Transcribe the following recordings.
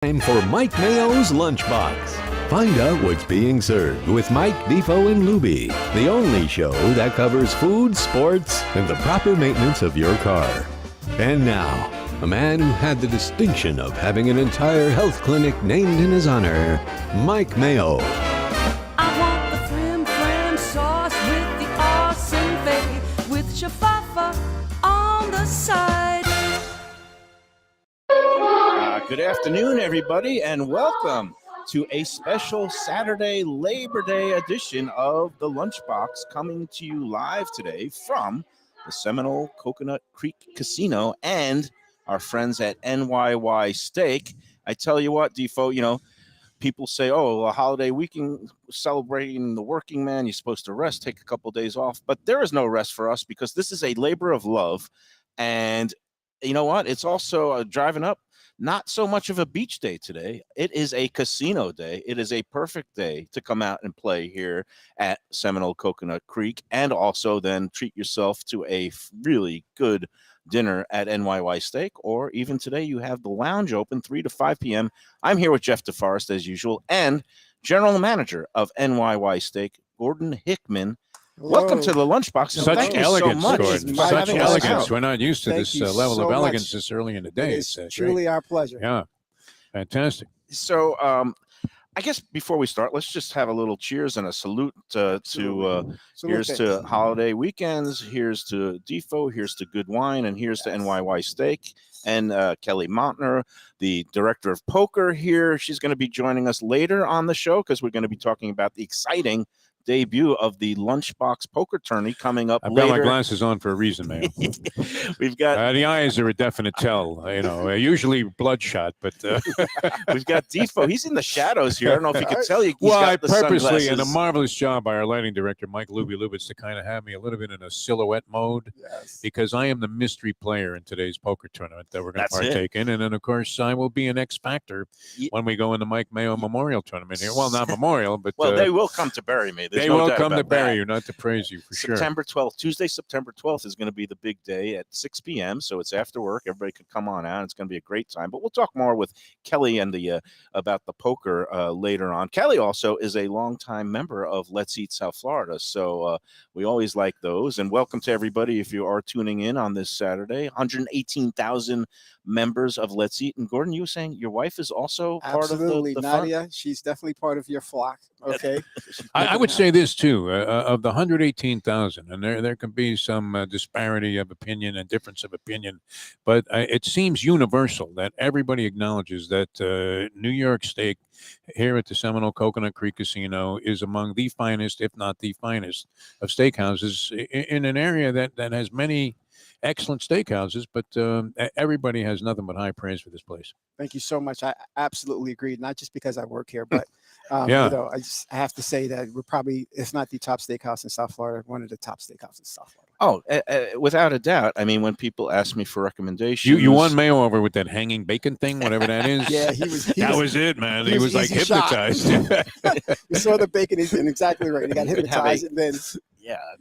Time for Mike Mayo's Lunchbox. Find out what's being served with Mike, Defo and Lubie, the only show that covers food, sports, and the proper maintenance of your car. And now, a man who had the distinction of having an entire health clinic named in his honor, Mike Mayo. I want the flim flam sauce with the awesome fave, with shafafa on the side. Good afternoon, everybody, and welcome to a special Saturday Labor Day edition of the Lunchbox, coming to you live today from the Seminole Coconut Creak Casino and our friends at NYY Steak. I tell you what, Defo, people say, oh, a holiday weekend celebrating the working man, you're supposed to rest, take a couple days off. But there is no rest for us because this is a labor of love. And you know what? It's also driving up. Not so much of a beach day today. It is a casino day. It is a perfect day to come out and play here at Seminole Coconut Creak, and also then treat yourself to a really good dinner at NYY Steak, or even today you have the lounge open 3 to 5 p.m. I'm here with Jeff DeForest as usual, and General Manager of NYY Steak, Gordon Hickman. Hello. Welcome to the Lunchbox. Such thank elegance, you so much. Gordon. Such elegance. We're not used to Thank this you level so of elegance much. this early in the day. It's It's truly our pleasure. Yeah, fantastic. So, I guess before we start, let's just have a little cheers and a salute here's to holiday weekends, here's to Defo, here's to good wine, and here's to NYY Steak. And Kelly Montner, the director of poker here, she's going to be joining us later on the show because we're going to be talking about the exciting debut of the Lunchbox poker tourney coming up I've later. got my glasses on for a reason, man. We've got the eyes are a definite tell. Usually bloodshot, but we've got Defo. He's in the shadows here. I don't know if you could tell. He's well, got I the purposely, and a sunglasses. marvelous job by our lighting director, Mike Lubie, to kind of have me a little bit in a silhouette mode, because I am the mystery player in today's poker tournament that we're going to partake in, and then of course I will be an X factor when we go in the Mike Mayo Memorial Tournament here. Well, not memorial, but well, they will come to bury me. There's they no will doubt come about to bury that. you, not to praise you, for sure. September 12th, Tuesday, September 12th is going to be the big day at 6 p.m. So it's after work. Everybody could come on out. It's going to be a great time. But we'll talk more with Kelly and the about the poker later on. Kelly also is a longtime member of Let's Eat South Florida. So we always like those. And welcome to everybody if you are tuning in on this Saturday. 118,000 members of Let's Eat. And Gordon, you were saying your wife is also part of the Nadia, fun? she's definitely part of your flock. Okay. I would say this too, of the 118,000, and there can be some disparity of opinion and difference of opinion, but it seems universal that everybody acknowledges that New York Steak here at the Seminole Coconut Creak Casino is among the finest, if not the finest, of steakhouses in an area that has many excellent steakhouses, but everybody has nothing but high praise for this place. Thank you so much. I absolutely agree. Not just because I work here, but I have to say that we're probably, if not the top steakhouse in South Florida, one of the top steakhouses in South Florida. Oh, without a doubt. I mean, when people ask me for recommendations, you won Mayo over with that hanging bacon thing, whatever that is. Yeah, that was it, man. He was like hypnotized. You saw the bacon, and exactly right. He got hypnotized, and then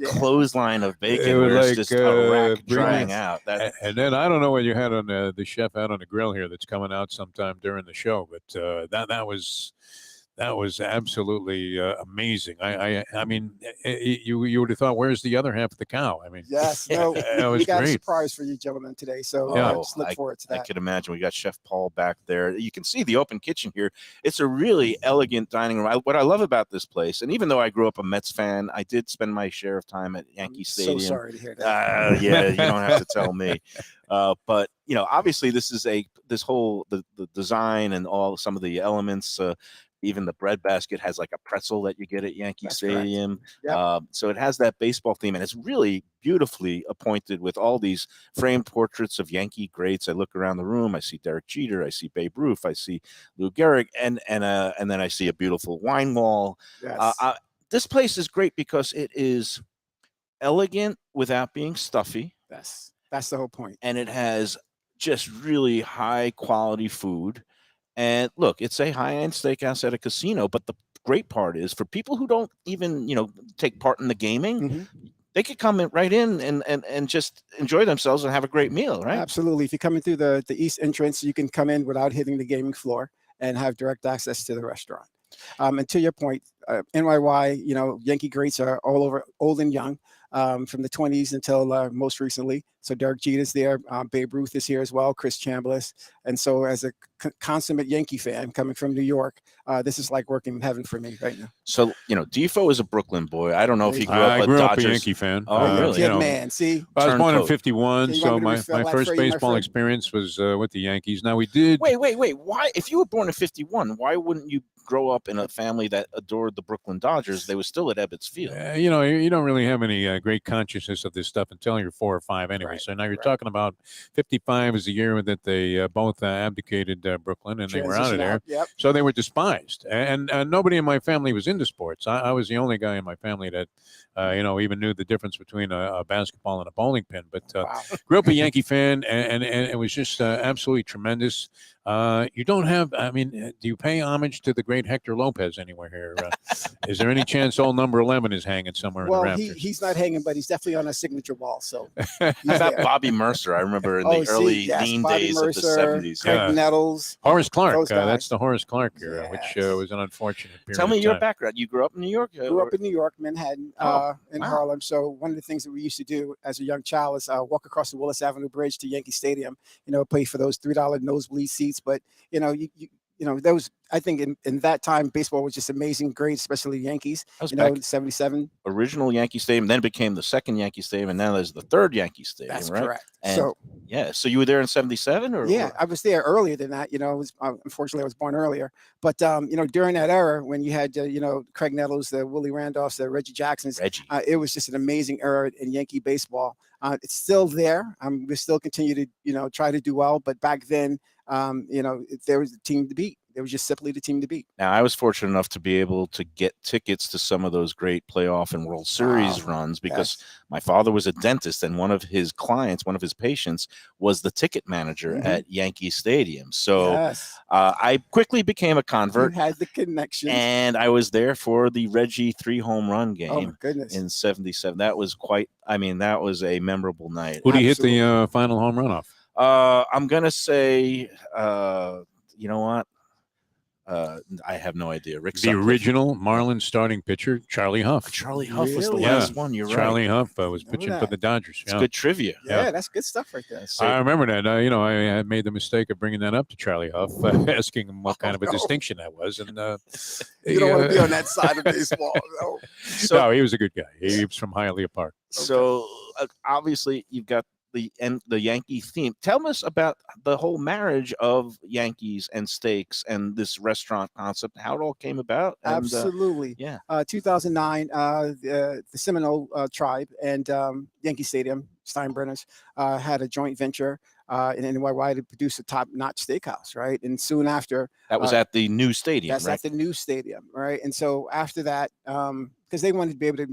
clothesline of bacon. It was where like, it's just a rack drying brilliant. out. And then I don't know what you had on the chef out on the grill here that's coming out sometime during the show, but that was absolutely amazing. I mean, you would have thought, where's the other half of the cow? I mean, yes, no, that was we got great. a surprise for you gentlemen today, so just look forward to that. I could imagine. We got Chef Paul back there. You can see the open kitchen here. It's a really elegant dining room. What I love about this place, and even though I grew up a Mets fan, I did spend my share of time at Yankee Stadium. So sorry to hear that. Yeah, you don't have to tell me. But obviously, this is this whole the design and all some of the elements. Even the bread basket has like a pretzel that you get at Yankee Stadium. Yep. So it has that baseball theme, and it's really beautifully appointed with all these framed portraits of Yankee greats. I look around the room, I see Derek Jeter, I see Babe Ruth, I see Lou Gehrig, and then I see a beautiful wine wall. Yes. This place is great because it is elegant without being stuffy. That's the whole point. And it has just really high quality food. And look, it's a high-end steakhouse at a casino, but the great part is for people who don't even, take part in the gaming, they could come right in and just enjoy themselves and have a great meal, right? Absolutely. If you're coming through the east entrance, you can come in without hitting the gaming floor. and have direct access to the restaurant. And to your point, NYY, Yankee greats are all over, old and young, from the 20s until most recently. So Derek Jeter's there, Babe Ruth is here as well, Chris Chambliss. And so as a consummate Yankee fan coming from New York, this is like working in heaven for me right now. So, Defo is a Brooklyn boy. I don't know if he grew up I a grew up Dodgers. a Yankee fan. Oh, really? Man, see? I was born in Turncoat. '51, You so want me to my refill that first for you, my baseball friend? experience was with the Yankees. Now, we did. Wait. Why? If you were born in '51, why wouldn't you grow up in a family that adored the Brooklyn Dodgers? They were still at Ebbets Field. You don't really have any great consciousness of this stuff until you're 4 or 5 anyway. Right, So now you're right. talking about 55 is the year that they both abdicated Brooklyn, and they were out of Transition there. Yep. So they were despised, and nobody in my family was into sports. I was the only guy in my family that, even knew the difference between a basketball and a bowling pin. But Wow. grew up a Yankee fan, and it was just absolutely tremendous. You don't have, do you pay homage to the great Hector Lopez anywhere here? Is there any chance old number 11 is hanging somewhere in the Well, rafters? he's not hanging, but he's definitely on a signature wall. So How he's about there. Bobby Mercer? I remember in Oh, the see, early yes, lean Bobby days Mercer, of the 70s. Craig Yeah. Nettles. Horace Clark. Those That's guys. the Horace Clark era, which Yes. was an unfortunate period. Tell me of your time. background. You grew up in New York? Grew up in New York, Manhattan, in wow. Harlem. So one of the things that we used to do as a young child is walk across the Willis Avenue Bridge to Yankee Stadium. Pay for those $3 nosebleed seats. But those. I think in that time, baseball was just amazing, great, especially the Yankees. That was back '77. original Yankee Stadium, then became the second Yankee Stadium, and now there's the third Yankee Stadium, That's right? correct. And So so you were there in '77, or yeah, I was there earlier than that. Unfortunately, I was born earlier. But during that era, when you had Craig Nettles, the Willie Randolphs, the Reggie Jacksons, Reggie. it was just an amazing era in Yankee baseball. It's still there. We still continue to try to do well. But back then, there was a team to beat. It was just simply the team to beat. Now, I was fortunate enough to be able to get tickets to some of those great playoff and World Series runs because my father was a dentist, and one of his clients, one of his patients, was the ticket manager at Yankee Stadium. So Yes. I quickly became a You convert, had the connection. and I was there for the Reggie 3-home run game Oh my goodness. in '77. That was that was a memorable night. Who do you hit Absolutely. the final home run off? I'm going to say, you know what? I have no idea. Rick The Sutcliffe. original Marlins starting pitcher, Charlie Huff. Charlie Huff was the Really? last one. You're Charlie right. Huff was Know pitching for that. the Dodgers. It's good trivia. Yeah, that's good stuff right there. So- I remember that. I had made the mistake of bringing that up to Charlie Huff, asking him what kind of a no. distinction that was, and You don't want to be on that side of baseball. No. no, he was a good guy. He was from Hialeah Park. So obviously you've got the Yankee theme. Tell us about the whole marriage of Yankees and steaks and this restaurant concept, how it all came about. And, Absolutely. yeah. 2009, the Seminole tribe and Yankee Stadium, Steinbrenners, had a joint venture in NYY to produce a top-notch steakhouse, right? And soon after, that was at the new stadium, that's right? at the new stadium, right? And so after that, because they wanted to be able to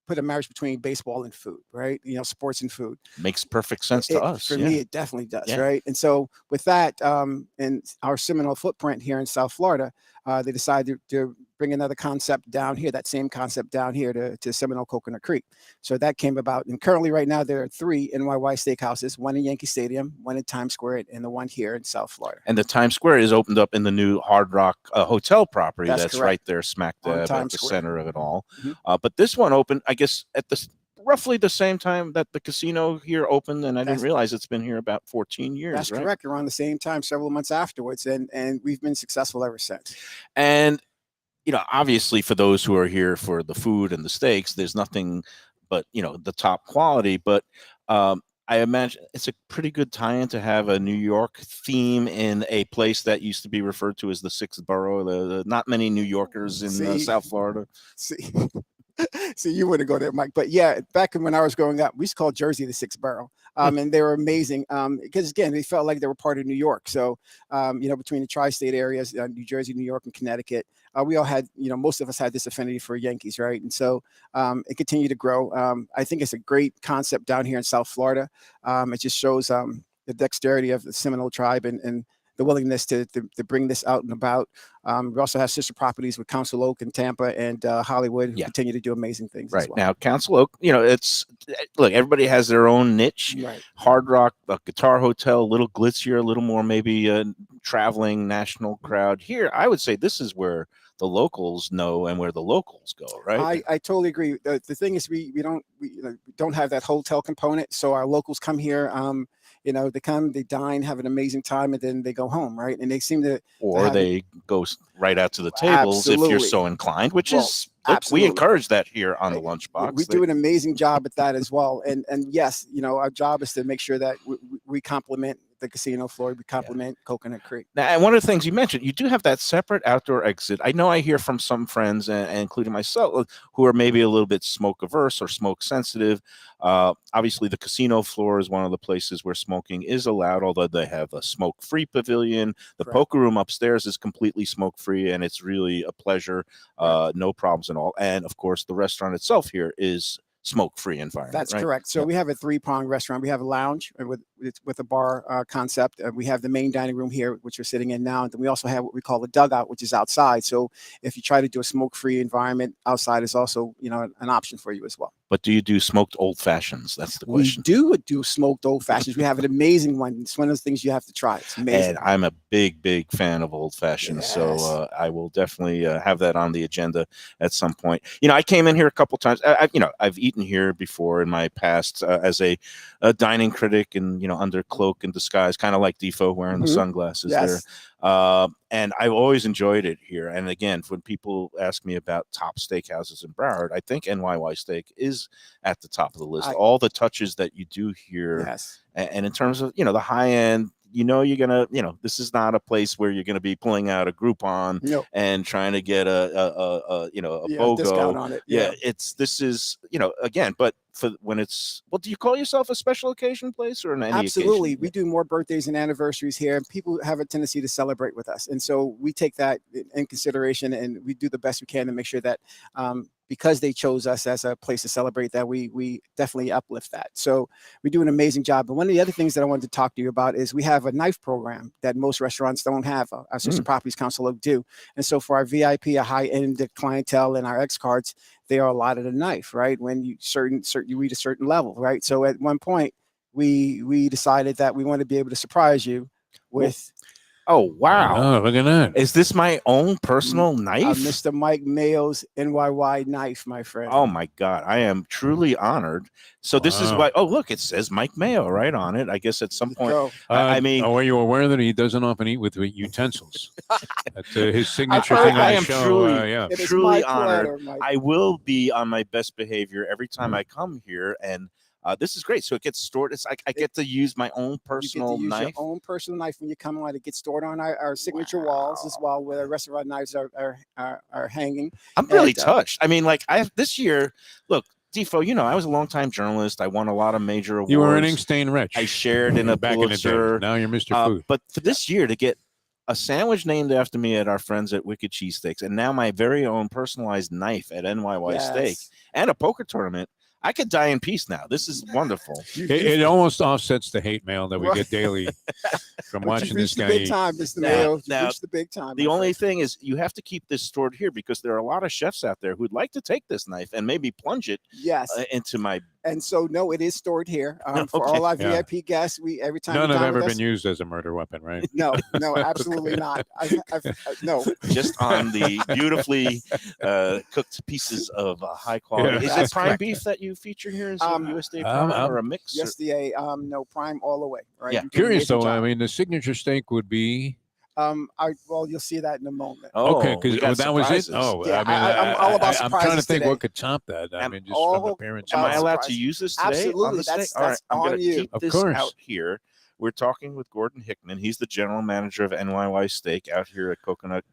put a marriage between baseball and food, right? Sports and food. Makes perfect sense to us. For yeah. me, it definitely does, Yeah. right? And so with that, and our Seminole footprint here in South Florida, they decided to bring another concept down here, that same concept down here to Seminole Coconut Creek. So that came about. And currently right now, there are 3 NYY steakhouses, one in Yankee Stadium, one in Times Square, and the one here in South Florida. And the Times Square is opened up in the new Hard Rock hotel property. That's That's correct. right there, smack On dab at Times the Square. center of it all. Mhm. But this one opened, I guess, at roughly the same time that the casino here opened, and I didn't That's- realize it's been here about 14 years. That's right? correct. Around the same time, several months afterwards, and we've been successful ever since. And obviously, for those who are here for the food and the steaks, there's nothing but the top quality. But I imagine it's a pretty good tie-in to have a New York theme in a place that used to be referred to as the 6th borough. The not many New Yorkers in See? South Florida. See, see, you wouldn't go there, Mike. But yeah, back when I was growing up, we used to call Jersey the 6th borough. And they were amazing because, again, they felt like they were part of New York. So, between the tri-state areas, New Jersey, New York, and Connecticut, we all had, most of us had this affinity for Yankees, right? And so it continued to grow. I think it's a great concept down here in South Florida. It just shows the dexterity of the Seminole tribe and the willingness to bring this out and about. We also have sister properties with Council Oak in Tampa and Hollywood who continue to do amazing things. Right as well. now, Council Oak, look, everybody has their own niche. Right. Hard Rock, the Guitar Hotel, a little glitzier, a little more maybe traveling national crowd. Here, I would say this is where the locals know and where the locals go, right? I totally agree. The thing is, we don't have that hotel component, so our locals come here. They come, they dine, have an amazing time, and then they go home, right? And they seem to Or they go right out to the tables if you're so inclined, which is we encourage that here on the Lunchbox. We do an amazing job at that as well. And yes, our job is to make sure that we complement the casino floor. We complement Coconut Creek. Now, and one of the things you mentioned, you do have that separate outdoor exit. I know I hear from some friends, and including myself, who are maybe a little bit smoke averse or smoke sensitive. Obviously, the casino floor is one of the places where smoking is allowed, although they have a smoke-free pavilion. The poker room upstairs is completely smoke-free, and it's really a pleasure. No problems at all. And, of course, the restaurant itself here is smoke-free environment. That's right? correct. So we have a three-pronged restaurant. We have a lounge with a bar concept. We have the main dining room here, which we're sitting in now. And then we also have what we call the dugout, which is outside. So if you try to do a smoke-free environment, outside is also, an option for you as well. But do you do smoked old fashions? That's the question. We do smoked old fashions. We have an amazing one. It's one of those things you have to try. It's amazing. And I'm a big fan of old fashions, so I will definitely have that on the agenda at some point. I came in here a couple times. I've eaten here before in my past as a dining critic, and under cloak and disguise, kind of like Defo wearing the sunglasses there. And I've always enjoyed it here. And again, when people ask me about top steakhouses in Broward, I think NYY Steak is at the top of the list. All the touches that you do here, and in terms of the high end, you're gonna, this is not a place where you're gonna be pulling out a Groupon and trying to get a BOGO discount on it. This is again, but for when it's, do you call yourself a special occasion place or an any Absolutely. occasion? We do more birthdays and anniversaries here, and people have a tendency to celebrate with us. And so we take that in consideration, and we do the best we can to make sure that because they chose us as a place to celebrate, that we definitely uplift that. So we do an amazing job. But one of the other things that I wanted to talk to you about is we have a knife program that most restaurants don't have. Our Sister Properties Council do. And so for our VIP, a high-end clientele, and our X cards, they are allotted a knife, right? When you you reach a certain level, right? So at one point, we decided that we want to be able to surprise you with. Oh, wow. Oh, look at that. Is this my own personal knife? Mr. Mike Mayo's NYY knife, my friend. Oh, my God. I am truly honored. So this is what, look, it says Mike Mayo right on it. I guess at some point, I mean. Are you aware that he doesn't often eat with utensils? That's his signature thing on the am show. truly honored. I will be on my best behavior every time I come here, and this is great. So it gets stored. It's like I get to use my own personal knife. Your own personal knife when you come on. It gets stored on our signature walls as well, where the rest of our knives are hanging. I'm really touched. I mean, like this year, look, Defo, I was a longtime journalist. I won a lot of major awards. You were an ink stain rich. I shared in a back Pulitzer. in the day. Now you're Mr. Food. But for this year to get a sandwich named after me at our friends at Wicked Cheesesteaks, and now my very own personalized knife at NYY Steak, and a poker tournament, I could die in peace now. This is wonderful. It almost offsets the hate mail that we get daily from watching this guy eat. Big time, Mr. Mayo. Reached the big time. The only thing is you have to keep this stored here because there are a lot of chefs out there who'd like to take this knife and maybe plunge it into my. And so, no, it is stored here for all our VIP guests. Every time none have ever been used as a murder weapon, right? No, absolutely not. No, just on the beautifully cooked pieces of high quality. Is it prime beef that you feature here? Is it USDA prime or a mix? USDA, no, prime all the way. Right? Yeah. Curious though. I mean, the signature steak would be. You'll see that in a moment. Okay, because that was it. Oh, yeah, I'm all about surprises. I'm trying to think today. what could top that. I mean, just from appearance. Am I allowed to use this today? Absolutely. That's I'm going on to you. keep this out here. We're talking with Gordon Hickman. He's the general manager of NYY Steak out here at Coconut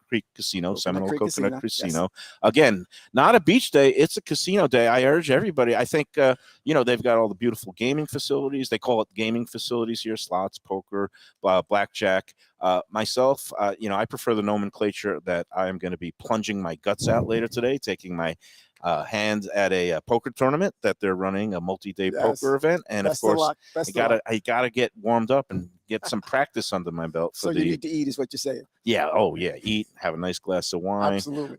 Creak Casino, Seminole Coconut Casino. Yes. Again, not a beach day. It's a casino day. I urge everybody. I think, they've got all the beautiful gaming facilities. They call it gaming facilities here, slots, poker, blackjack. Myself, I prefer the nomenclature that I am going to be plunging my guts out later today, taking my hands at a poker tournament that they're running, a multi-day poker event, and of course I gotta get warmed up and get some practice under my belt for So you need to eat, is what you're saying. Yeah. Oh, yeah. Eat, have a nice glass of wine. Absolutely.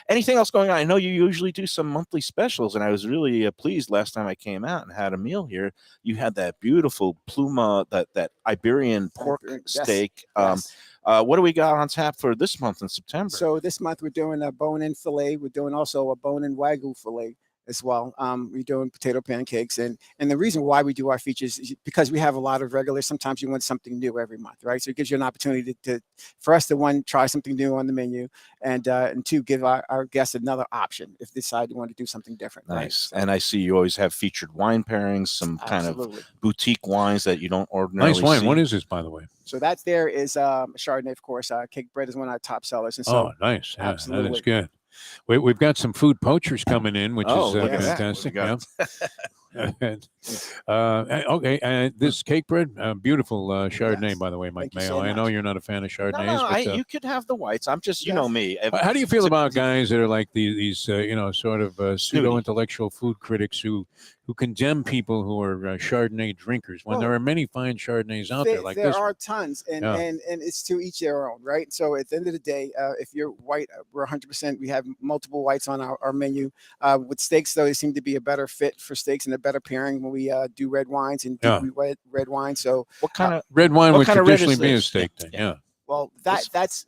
Anything else going on? I know you usually do some monthly specials, and I was really pleased last time I came out and had a meal here. You had that beautiful pluma, that Iberian pork steak. Yes. What do we got on tap for this month in September? So this month we're doing a bone-in fillet. We're doing also a bone-in Wagyu fillet as well. We're doing potato pancakes, and the reason why we do our features is because we have a lot of regulars. Sometimes you want something new every month, right? So it gives you an opportunity for us to, one, try something new on the menu, and two, give our guests another option if they decide to want to do something different. Nice. Right? So, And I see you always have featured wine pairings, some kind of boutique wines that you don't ordinarily Nice wine. see. What is this, by the way? So that's there is Chardonnay, of course. Cake bread is one of our top sellers. And so, Oh, nice. Yeah, absolutely. that is good. We've got some food poachers coming in, which is look at that. fantastic. What Yeah. Okay. This cake bread, beautiful Chardonnay, Yes. by the way, Mike Thank you Mayo. so I know much. you're not a fan of No, Chardonnays, no, but you could have the whites. I'm just, you Yes. know me. how do you feel about guys that are like these sort of pseudo-intellectual food critics who condemn people who are Chardonnay drinkers when there Well, are many fine Chardonnays out there like there this are one? tons, and, Yeah. and it's to each their own, right? So at the end of the day, if you're white, we're 100%. We have multiple whites on our menu. With steaks, though, they seem to be a better fit for steaks and a better pairing when we do red wines and Yeah. red wine. So, What kind of Red wine What would kind of red traditionally is be a this? steak then, Yeah. yeah. well, This- that's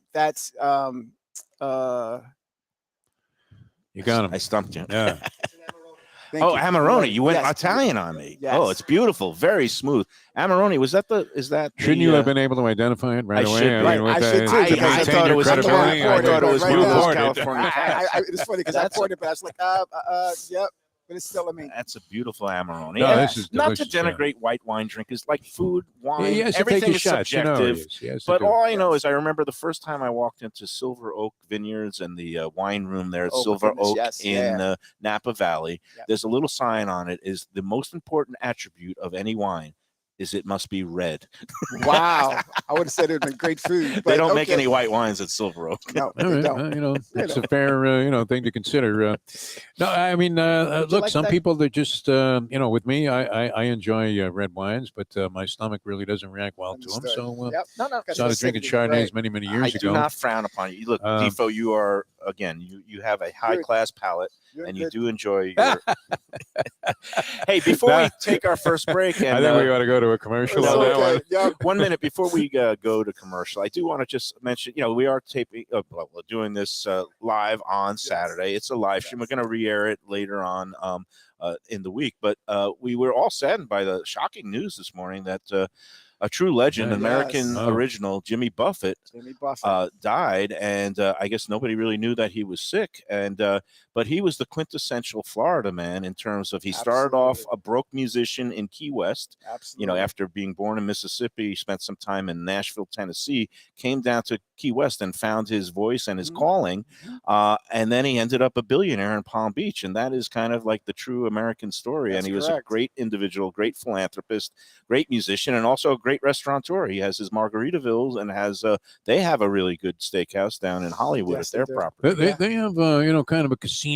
You got I them. stumped you. Yeah. thank Oh, you. Amarone. You went Yes. Italian on me. Yes. Oh, it's beautiful. Very smooth. Amarone. Is that Shouldn't the, you have been able to identify it right I away? should be. Right, I should too, I because I thought maintain it your was credibility. I thought it was right one of now. those poured it. California facts. It's funny because I That's a- poured it, but I was like, yep, but it's still a me. That's a beautiful Amarone. No, And this is not to delicious, yeah. denigrate white wine drinkers, like food, wine, He has to everything take his is shots. You know he subjective. is. He has to But do it. all I know is I remember the first time I walked into Silver Oak Vineyards and the wine room there at Oh, my Silver goodness, Oak yes, in yeah. Napa Valley. Yeah. There's a little sign on it, is the most important attribute of any wine is it must be red. Wow, I would have said it would have been great food. They but don't make okay. any white wines at Silver Oak. No, All they right, don't. you know, You it's know. a fair, thing to consider. No, I mean, Would you look, like some that? people that just, with me, I enjoy red wines, but my stomach really doesn't react well to them. Understood. So, Yep. No, started drinking Chardonnays many I years do ago. not frown upon you. Look, Um, Defo, you are, again, you have a high class palate. And you do enjoy your. Hey, before we take our first break, and I think we ought to go to a commercial It's on that okay. one. Yep. 1 minute before we go to commercial, I do want to just mention, we are taping, we're doing this live on Saturday. It's a live stream. We're going to re-air it later on in the week. But we were all saddened by the shocking news this morning that a true legend, Yes. American Oh. original, Jimmy Buffett, Jimmy Buffett. died, and I guess nobody really knew that he was sick. And but he was the quintessential Florida man in terms of he started off Absolutely. a broke musician in Key West. Absolutely. After being born in Mississippi, he spent some time in Nashville, Tennessee, came down to Key West and found his voice and his calling. And then he ended up a billionaire in Palm Beach. And that is kind of like the true American story. That's and he was a correct. great individual, great philanthropist, great musician, and also a great restaurateur. He has his Margaritavilles and has they have a really good steakhouse down in Hollywood Yes, at their they do. property. They have, kind of a casino,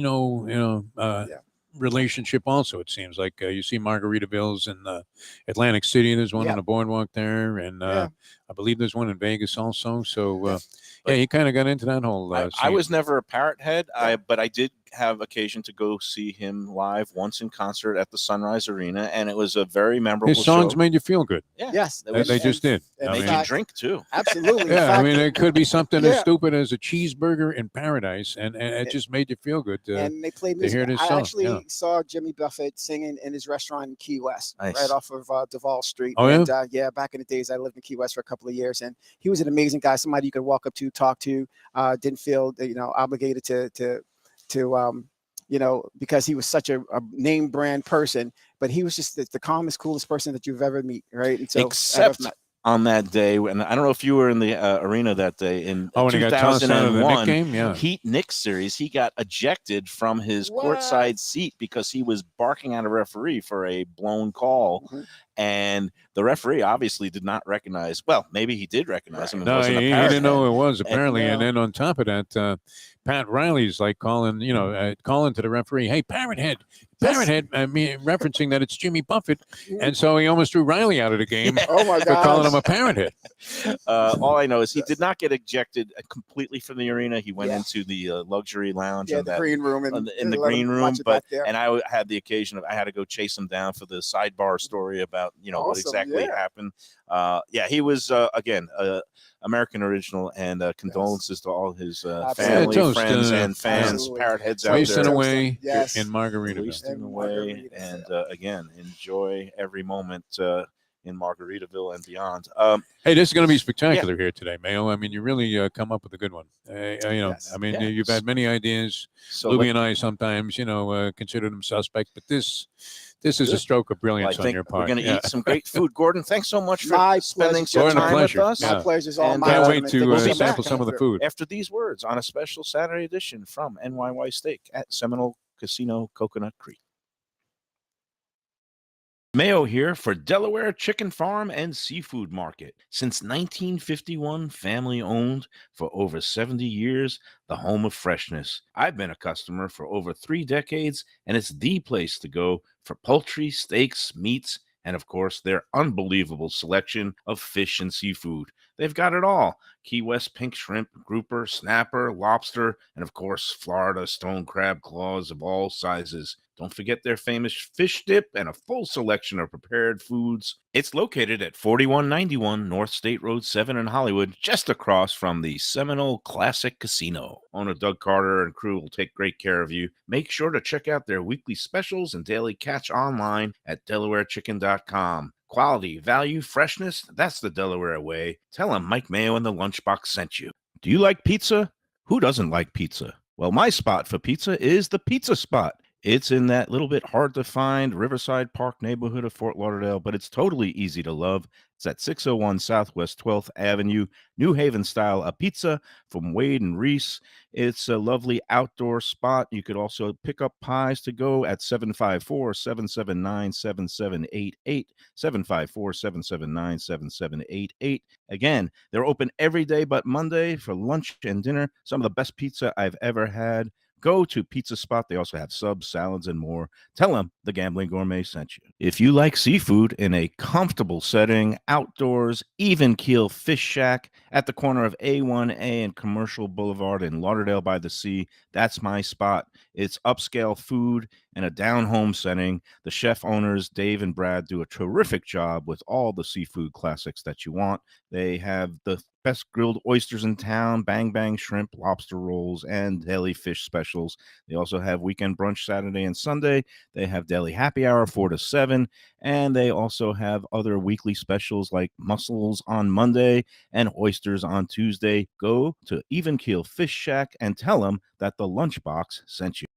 relationship also, it seems like. You see Margaritavilles in Atlantic City. There's one on the boardwalk there. And I believe there's one in Vegas also. So, he kind of got into that whole I scene. was never a parrot head, but I did have occasion to go see him live once in concert at the Sunrise Arena, and it was a very memorable His songs show. made you feel good. Yes. They just did. and I Made mean, you drink too. Absolutely. In Yeah, I fact, mean, it could be something as Yeah. stupid as a cheeseburger in paradise, and it just made you feel good. and they played to hear music. this I song, actually yeah. saw Jimmy Buffett singing in his restaurant in Key West, Nice. right off of Duval Street. Oh, and, back in the days, I lived in Key West for a couple of years, and he was an amazing guy. Somebody you could walk up to, talk to. Didn't feel obligated to because he was such a name brand person, but he was just the calmest, coolest person that you've ever meet, right? And so, Except on that day, and I don't know if you were in the arena that day in when he got tossed out of the Knick 2001 game, yeah. Heat Knicks series, he got ejected from his courtside seat because he was barking at a referee for a blown call. Mhm. And the referee obviously did not recognize. Well, maybe he did recognize him. And No, wasn't a he parrot didn't know head. who it was apparently. And no. then on top of that, Pat Riley's like calling to the referee, "Hey, parrot head, Parrot Head, I mean, referencing that it's Jimmy Buffett, and so he almost threw Riley out of the game Oh my for calling him gosh. a Parrot Head. All I know is he did not get ejected completely from the arena. He went Yeah. into the luxury lounge Yeah, in the that green room and in the let green him room. watch it But back there. and I had the occasion of I had to go chase him down for the sidebar story about what Awesome, exactly yeah. happened. Yeah, he was again American original, and condolences to all his family, Toast, friends, and fans. absolutely. Parrot heads out Wasting there. away Yes. in Margaritaville. Wasting And away, Margarita, and so. again, enjoy every moment in Margaritaville and beyond. Hey, this is going to be spectacular here today, Mayo. I mean, you really come up with a good one. Yes. I mean, Yeah. you've had many ideas. So Lubie let- and I sometimes, consider them suspect, but this is a Good. stroke of well, I brilliance on think your we're part. going to Yeah. eat some great food. Gordon, thanks so much for My spending pleasure, some Gordon, a time with pleasure. us. Yeah. My pleasure's all And, mine. Can't wait gentlemen. to Thank you so much sample for some of the coming food. After these words on a special Saturday edition from NYY Steak at Seminole Casino, Coconut Creek. Mayo here for Delaware Chicken Farm and Seafood Market. Since 1951, family owned for over 70 years, the home of freshness. I've been a customer for over 3 decades, and it's the place to go for poultry, steaks, meats, and of course, their unbelievable selection of fish and seafood. They've got it all. Key West pink shrimp, grouper, snapper, lobster, and of course, Florida stone crab claws of all sizes. Don't forget their famous fish dip and a full selection of prepared foods. It's located at 4191 North State Road 7 in Hollywood, just across from the Seminole Classic Casino. Owner Doug Carter and crew will take great care of you. Make sure to check out their weekly specials and daily catch online at DelawareChicken.com. Quality, value, freshness, that's the Delaware way. Tell them Mike Mayo and the Lunchbox sent you. Do you like pizza? Who doesn't like pizza? Well, my spot for pizza is the Pizza Spot. It's in that little bit hard to find Riverside Park neighborhood of Fort Lauderdale, but it's totally easy to love. It's at 601 Southwest 12th Avenue, New Haven style, a pizza from Wade and Reese. It's a lovely outdoor spot. You could also pick up pies to go at 754-779-7788, 754-779-7788. Again, they're open every day but Monday for lunch and dinner. Some of the best pizza I've ever had. Go to Pizza Spot. They also have subs, salads, and more. Tell them the Gambling Gourmet sent you. If you like seafood in a comfortable setting, outdoors, even keel fish shack at the corner of A1A and Commercial Boulevard in Lauderdale by the Sea, that's my spot. It's upscale food in a down-home setting. The chef owners, Dave and Brad, do a terrific job with all the seafood classics that you want. They have the best grilled oysters in town, bang bang shrimp, lobster rolls, and deli fish specials. They also have weekend brunch Saturday and Sunday. They have deli happy hour 4 to 7, and they also have other weekly specials like mussels on Monday and oysters on Tuesday. Go to Even Keel Fish Shack and tell them that the Lunchbox sent you.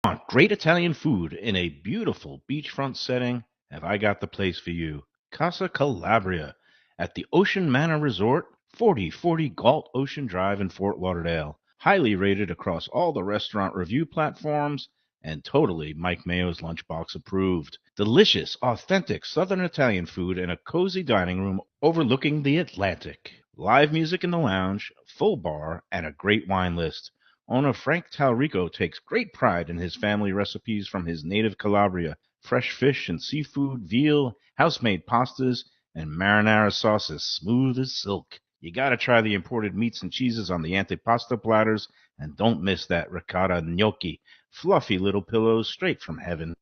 Want great Italian food in a beautiful beachfront setting? Have I got the place for you? Casa Calabria at the Ocean Manor Resort, 4040 Galt Ocean Drive in Fort Lauderdale. Highly rated across all the restaurant review platforms and totally Mike Mayo's Lunchbox approved. Delicious, authentic Southern Italian food in a cozy dining room overlooking the Atlantic. Live music in the lounge, full bar, and a great wine list. Owner Frank Talrico takes great pride in his family recipes from his native Calabria. Fresh fish and seafood, veal, house-made pastas, and marinara sauces smooth as silk. You gotta try the imported meats and cheeses on the antipasto platters, and don't miss that ricotta gnocchi. Fluffy little pillows straight from heaven.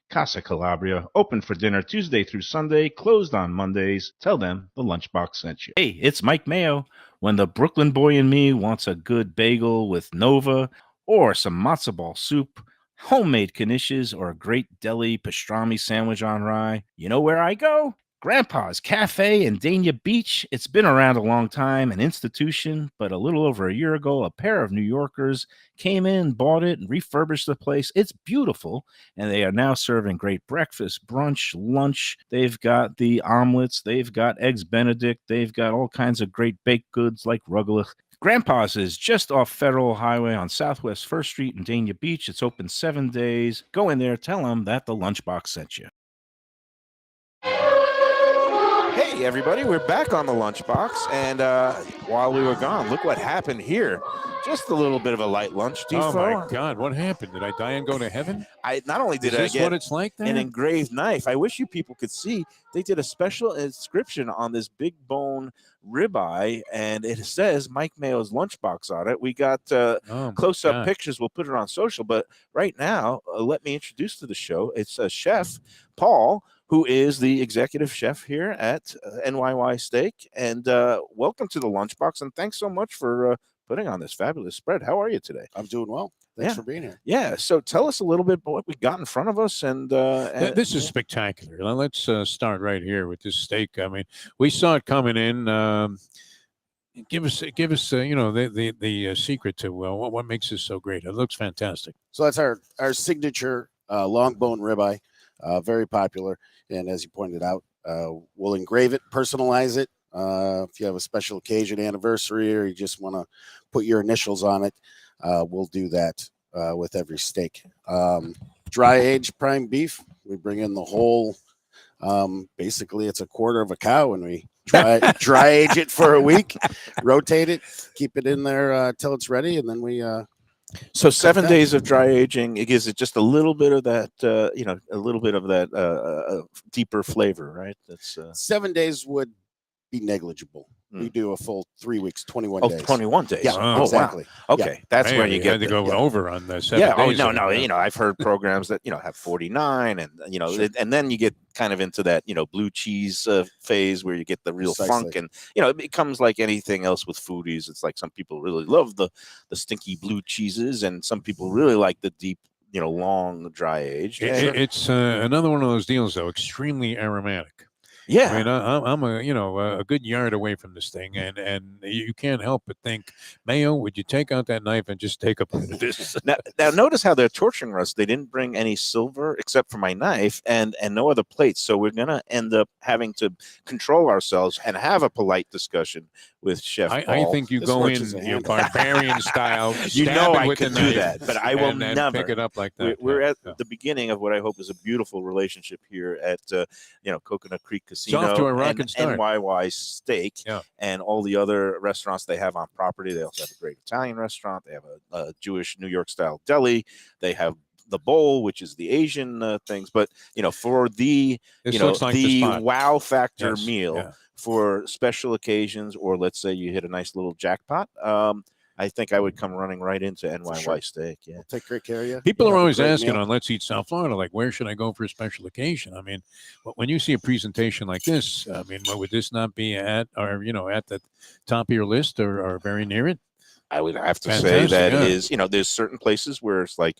Casa Calabria, open for dinner Tuesday through Sunday, closed on Mondays. Tell them the Lunchbox sent you. Hey, it's Mike Mayo. When the Brooklyn boy in me wants a good bagel with Nova, or some matzo ball soup, homemade knishes, or a great deli pastrami sandwich on rye, you know where I go? Grandpa's Cafe in Dania Beach. It's been around a long time, an institution, but a little over a year ago, a pair of New Yorkers came in, bought it, and refurbished the place. It's beautiful, and they are now serving great breakfast, brunch, lunch. They've got the omelets, they've got eggs Benedict, they've got all kinds of great baked goods like rugelach. Grandpa's is just off Federal Highway on Southwest 1st Street in Dania Beach. It's open 7 days. Go in there, tell them that the Lunchbox sent you. Hey, Hey, everybody, we're back on the Lunchbox. And while we were gone, look what happened here. Just a little bit of a light lunch, Defo. Oh, my God. What happened? Did I die and go to heaven? I not only did Is I this get what it's like there? an engraved knife, I wish you people could see. They did a special inscription on this big bone ribeye, and it says Mike Mayo's Lunchbox on it. We got Oh, my close-up God. pictures. We'll put it on social. But right now, let me introduce to the show. It's Chef Paul, who is the executive chef here at NYY Steak. And welcome to the Lunchbox, and thanks so much for putting on this fabulous spread. How are you today? I'm doing well. Thanks for being here. Yeah. So tell us a little bit about what we got in front of us. And This is spectacular. Now, let's start right here with this steak. I mean, we saw it coming in. Give us the secret to what makes this so great. It looks fantastic. So that's our signature long bone ribeye, very popular. And as you pointed out, we'll engrave it, personalize it. If you have a special occasion, anniversary, or you just want to put your initials on it, we'll do that with every steak. Dry aged prime beef. We bring in the whole. Basically, it's a quarter of a cow, and we dry age it for a week, rotate it, keep it in there till it's ready, and then we. So 7 days of dry aging, it gives it just a little bit of that, a little bit of that deeper flavor, right? That's 7 days would be negligible. We do a full 3 weeks, 21 days. 21 days. Yeah, Oh, exactly. Wow. Okay, that's Man, where you get had to go over on the 7 Yeah. Oh days. no. I've heard programs that have 49, and Sure. and then you get kind of into that blue cheese phase where you get the real funk, Precisely. and it becomes like anything else with foodies. It's like some people really love the stinky blue cheeses, and some people really like the deep, long dry aged. It's another one of those deals, though, extremely aromatic. Yeah. I mean, I'm a good yard away from this thing, and you can't help but think, Mayo, would you take out that knife and just take a bite of this? Now notice how they're torturing us. They didn't bring any silver except for my knife and no other plates. So we're gonna end up having to control ourselves and have a polite discussion with Chef I Paul. think you This go works in as a your hand. barbarian style. You stab know it I with could the do knife, that, but I will and then never pick it up like that. We're at Yeah. the beginning of what I hope is a beautiful relationship here at Coconut Creak Casino off to a and rocking start. NYY Steak, Yeah. and all the other restaurants they have on property. They also have a great Italian restaurant. They have a Jewish New York style deli. They have the bowl, which is the Asian things. But for the This looks like the the spot. wow factor Yes, meal yeah. for special occasions, or let's say you hit a nice little jackpot. I think I would come running right into NYY sure. Steak. Yeah. We'll take great care of you. People You are have a always great asking meal. on Let's Eat South Florida, like, where should I go for a special occasion? I mean, when you see a presentation like this, I mean, would this not be at the top of your list or very near it? I would have to say Fantastic, that yeah. is, there's certain places where it's like,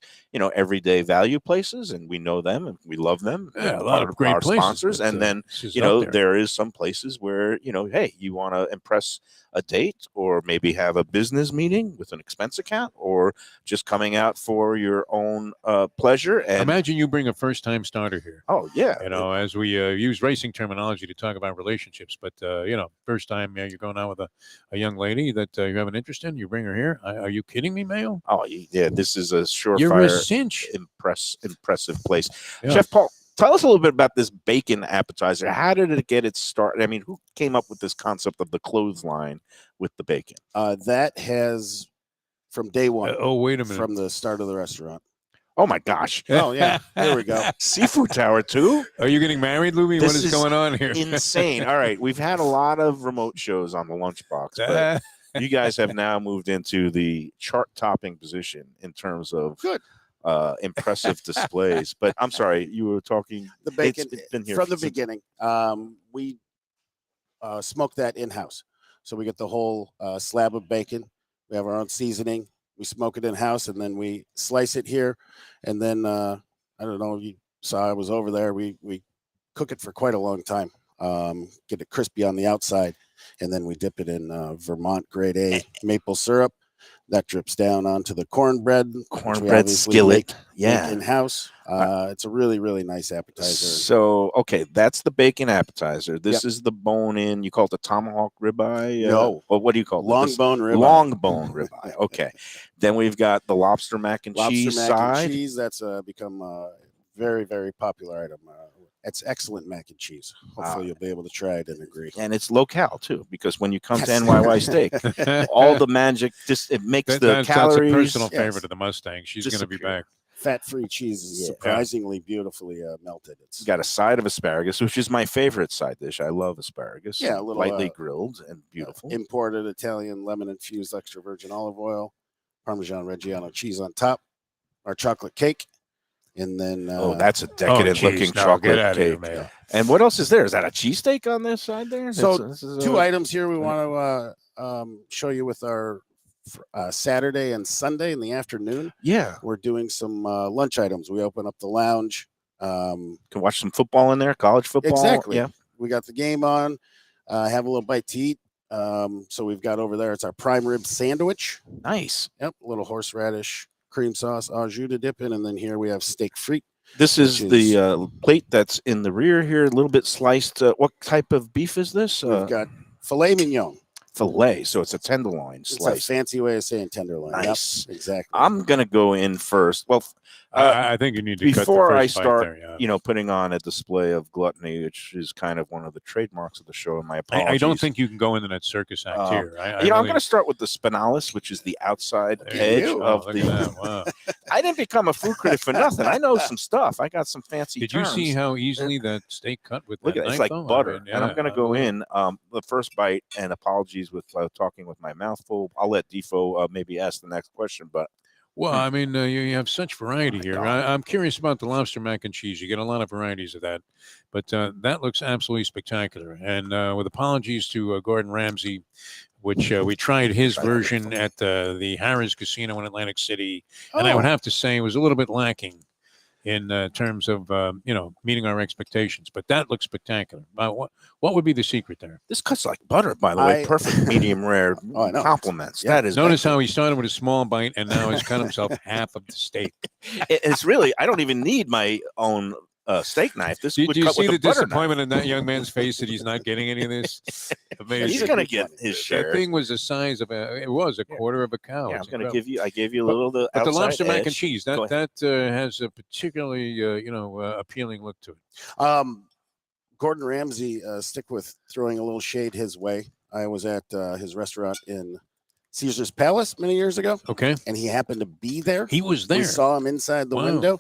everyday value places, and we know them and we love them. Yeah, and a lot of great our places, sponsors. but, And then, this is up there is some places where, hey, you want to impress a date, or maybe have a business meeting with an expense account, or just coming out for your own pleasure. And Imagine you bring a first-time starter here. oh yeah, As we use racing terminology to talk about relationships, but first time you're going out with a young lady that you have an interest in, you bring her here. Are you kidding me, Mayo? oh yeah, this is a You're a surefire, cinch. impressive place. Yeah. Chef Paul, tell us a little bit about this bacon appetizer. How did it get its start? I mean, who came up with this concept of the clothesline with the bacon? That has from day one, Oh, wait a minute. from the start of the restaurant. Oh my gosh. Oh yeah, there we go. Seafood Tower too? Are you getting married, Lubie? This What is is going on here? Insane. All right. We've had a lot of remote shows on the Lunchbox, but you guys have now moved into the chart topping position in terms of Good. Impressive displays. But I'm sorry, you were talking The bacon it's been here from the since- beginning. We smoke that in house, so we get the whole slab of bacon. We have our own seasoning. We smoke it in house, and then we slice it here. And then I don't know if you saw I was over there. We cook it for quite a long time. Get it crispy on the outside, and then we dip it in Vermont Grade A maple syrup. That drips down onto the cornbread skillet. Yeah. in house. It's a really, really nice appetizer. So, okay, that's the bacon appetizer. This is the bone-in. You call it the tomahawk ribeye? No. Or what do you call it? Long bone ribeye. Long bone ribeye. Okay. Then we've got the lobster mac and Lobster cheese mac side. and cheese. That's become a very, very popular item. It's excellent mac and cheese. Hopefully, you'll be able to try it and agree. And it's locale too, because when you come to Yes. NYY Steak, all the magic just it makes the that's calories. a personal yes. favorite of the Mustang. She's going to be disappear. back. Fat-free cheese is Yeah. surprisingly beautifully melted. It's Got a side of asparagus, which is my favorite side dish. I love asparagus. Yeah, a little, lightly grilled and beautiful. imported Italian lemon-infused extra virgin olive oil, Parmesan Reggiano cheese on top, our chocolate cake, and then That's a decadent looking chocolate get out cake. of here, Mayo. And what else is there? Is that a cheesesteak on this side there? So, this is two items here we want to show you with our Saturday and Sunday in the afternoon. Yeah, We're doing some lunch items. We open up the lounge. can watch some football in there, college football. Exactly. Yeah, We got the game on. Have a little bite to eat. So we've got over there. It's our prime rib sandwich. nice. Yep, a little horseradish cream sauce au jus to dip in, and then here we have steak frite. This is Which the plate that's in the rear here, a little bit sliced. What type of beef is this? We've got filet mignon. Filet, so it's a tenderloin It's a slice. fancy way of saying tenderloin. Yep, Nice. exactly. I'm gonna go in first. Well, I think you need to before cut the I first bite start, there, yeah. putting on a display of gluttony, which is kind of one of the trademarks of the show. And my apologies. I don't think you can go into that circus act here. I'm really- going to start with the spinalis, which is the outside There edge you go. of Look the. at that. Wow. I didn't become a food critic for nothing. I know some stuff. I got some fancy. Did you see terms. how easily that steak cut with Look that at it. It's knife, like though? butter. I mean, And I'm yeah, going to go unbelievable. in the first bite, and apologies with talking with my mouth full. I'll let Defo maybe ask the next question, but Well, I mean, you have such variety here. God. I'm curious about the lobster mac and cheese. You get a lot of varieties of that, but that looks absolutely spectacular. And with apologies to Gordon Ramsay, which we tried his version at the Harrah's Casino in Atlantic City, and I would have to say it was a little bit lacking in terms of meeting our expectations. But that looks spectacular. What would be the secret there? this cuts like butter, by the way. Perfect medium rare Oh, I know. compliments. Yeah. That is Notice how he started with a small bite and now he's cut himself half of the steak. it's really. I don't even need my own steak knife. This Do would you cut see with the a butter knife. disappointment in that young man's face that he's not getting any of this? Amazing. He's going to get his That share. thing was the size of a quarter of a cow. Yeah, It's I'm going to incredible. give you. I gave you a little. But the outside lobster mac and edge. cheese Go that ahead. has a particularly appealing look to it. Gordon Ramsay, stick with throwing a little shade his way. I was at his restaurant in Caesar's Palace many years ago, Okay, and he happened to be there. he was there. We saw him inside the Wow. window.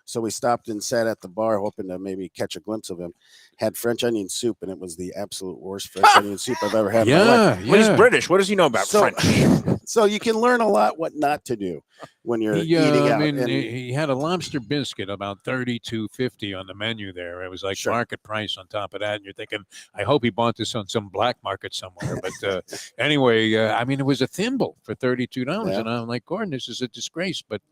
So we stopped and sat at the bar, hoping to maybe catch a glimpse of him. Had French onion soup, and it was the absolute worst French onion soup I've ever had in my life. Yeah, Well, he's yeah. British. What does he know about So- French? So you can learn a lot what not to do when you're He, eating I out. mean, And he had a lobster biscuit about $32.50 on the menu there. It was like Sure. market price on top of that, and you're thinking, I hope he bought this on some black market somewhere. But anyway, I mean, it was a thimble for $32, Yeah. and I'm like, Gordon, this is a disgrace. But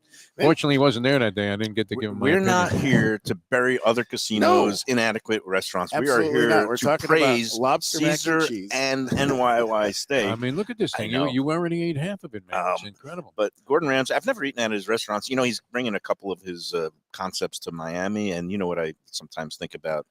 fortunately, he wasn't there that day. I didn't get to give him. My We're opinion. not here to bury other casinos, inadequate restaurants. Absolutely we are here not. We're to talking praise about lobster mac and Caesar cheese. and NYY Steak. I mean, look at this I thing. know. You already ate half of it, man. It's incredible. But Gordon Ramsay, I've never eaten at his restaurants. You know, he's bringing a couple of his concepts to Miami, and you know what I sometimes think about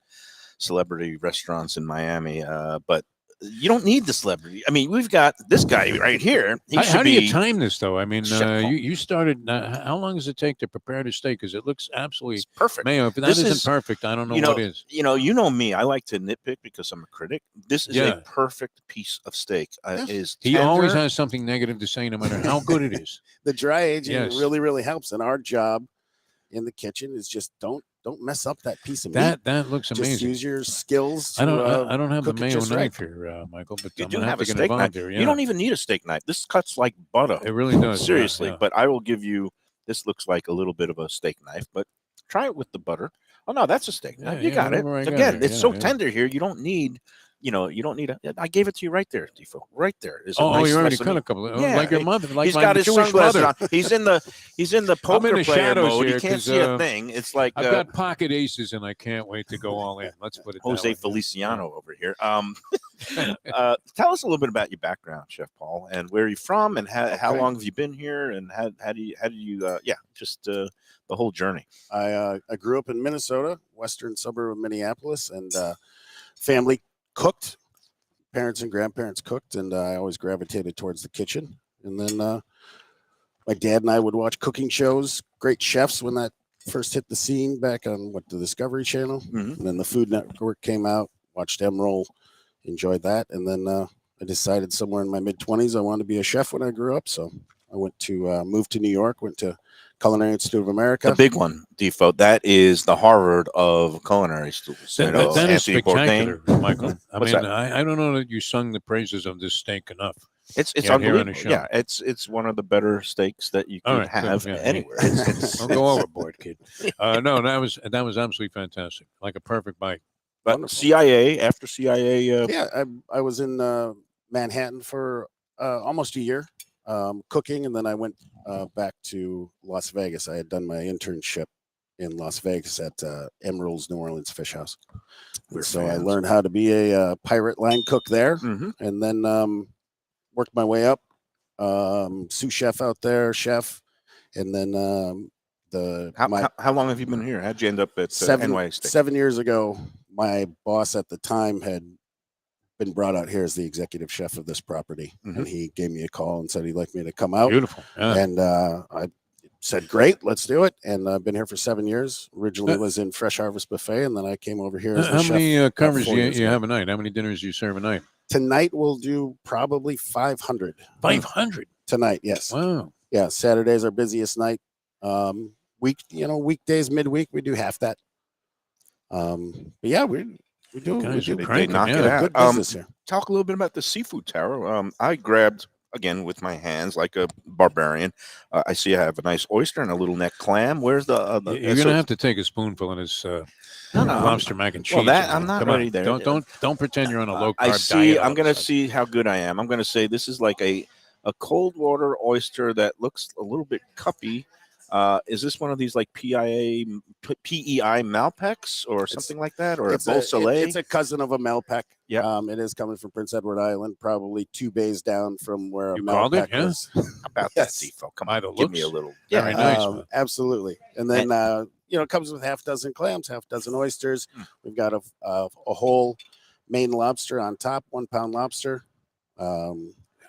celebrity restaurants in Miami. But you don't need the celebrity. I mean, we've got this guy right here. He should How do be. you time this, though? I mean, Chef. you started. How long does it take to prepare the steak? Because it looks absolutely It's perfect. Mayo. If that This isn't is- perfect, I don't know you know, what is. You know me. I like to nitpick because I'm a critic. This is Yeah. a perfect piece of steak. It is He always tender. has something negative to say, no matter how good it is. the dry aging Yes. really, really helps. And our job in the kitchen is just don't mess up that piece of meat. That looks Just amazing. use your skills. I to, don't have the cook it Mayo just knife right. here, Michael, but You I'm do gonna have a to get steak involved knife. here. You Yeah. don't even need a steak knife. This cuts like butter. It really does. yeah, Seriously. yeah. But I will give you. This looks like a little bit of a steak knife, but try it with the butter. Oh no, that's a steak knife. Yeah, You got it. whatever I got Again, here. it's Yeah, so yeah. tender here. You don't need. You don't need a. I gave it to you right there, Defo. Right there. Is a Oh, nice you already slice of cut meat. a couple. Yeah, Like your mother. Like He's my got his Jewish sunglasses mother. on. He's in the poker the player shadows mode. here You can't 'cause, see a thing. It's like I've got pocket aces, and I can't wait to go all in. Let's put it that Jose way. Feliciano over here. Tell us a little bit about your background, Chef Paul, and where you're from, and how Okay. long have you been here, and how do you just the whole journey. I grew up in Minnesota, western suburb of Minneapolis, and family cooked. Parents and grandparents cooked, and I always gravitated towards the kitchen. And then my dad and I would watch cooking shows, great chefs when that first hit the scene back on the Discovery Channel, Mhm. and then the Food Network came out. Watched them roll, enjoyed that, and then I decided somewhere in my mid-20s I wanted to be a chef when I grew up. So I went to moved to New York, went to Culinary Institute of America. The big one, Defo. That is the Harvard of culinary schools. That, that is Anthony spectacular, Bourdain. Michael. I What's mean, that? I don't know that you sung the praises of this steak enough. It's Yeah, here on the unbelievable. show. Yeah, it's one of the better steaks that you All could right, good. have Yeah, anywhere. It's Don't go overboard, kid. No, that was absolutely fantastic. Like a perfect bite. but Wonderful. CIA after CIA. Yeah, I was in Manhattan for almost a year cooking, and then I went back to Las Vegas. I had done my internship in Las Vegas at Emeril's New Orleans Fish House. And so I learned how to be a pirate line cook there, and then worked my way up. Sous chef out there, chef, and then How long have you been here? How'd you end up at NYY Steak? 7 years ago, my boss at the time had been brought out here as the executive chef of this property, and he gave me a call and said he'd like me to come out. Beautiful. Yeah. And I said, "Great, let's do it." And I've been here for 7 years. Originally was in Fresh Harvest Buffet, and then I came over here as the How chef many covers 4 years you ago. have a night? How many dinners do you serve a night? Tonight we'll do probably 500. 500. Tonight, yes. Wow. Yeah, Saturday's our busiest night. Weekdays, midweek, we do half that. But yeah, we do. Guys are They cranking, knock it yeah. out. Good business here. Talk a little bit about the seafood tower. I grabbed again with my hands like a barbarian. I see I have a nice oyster and a little neck clam. Where's the? You're gonna have to take a spoonful of this lobster mac and cheese. Well, that I'm not Come on. ready there. Don't pretend you're on a low carb I diet. see. all I'm of a gonna sudden. see how good I am. I'm gonna say this is like a cold water oyster that looks a little bit cuppy. Is this one of these like PEI Malpecs or something like that, or a Beau Soleil? It's a cousin of a Malpec. Yeah. It is coming from Prince Edward Island, probably 2 bays down from where You a called it, Malpec yeah? was. How about Yes. that, Defo? Come By on, the give me a looks. little. Very nice, man. Absolutely. And then it comes with half dozen clams, half dozen oysters. We've got a whole Maine lobster on top, 1 pound lobster.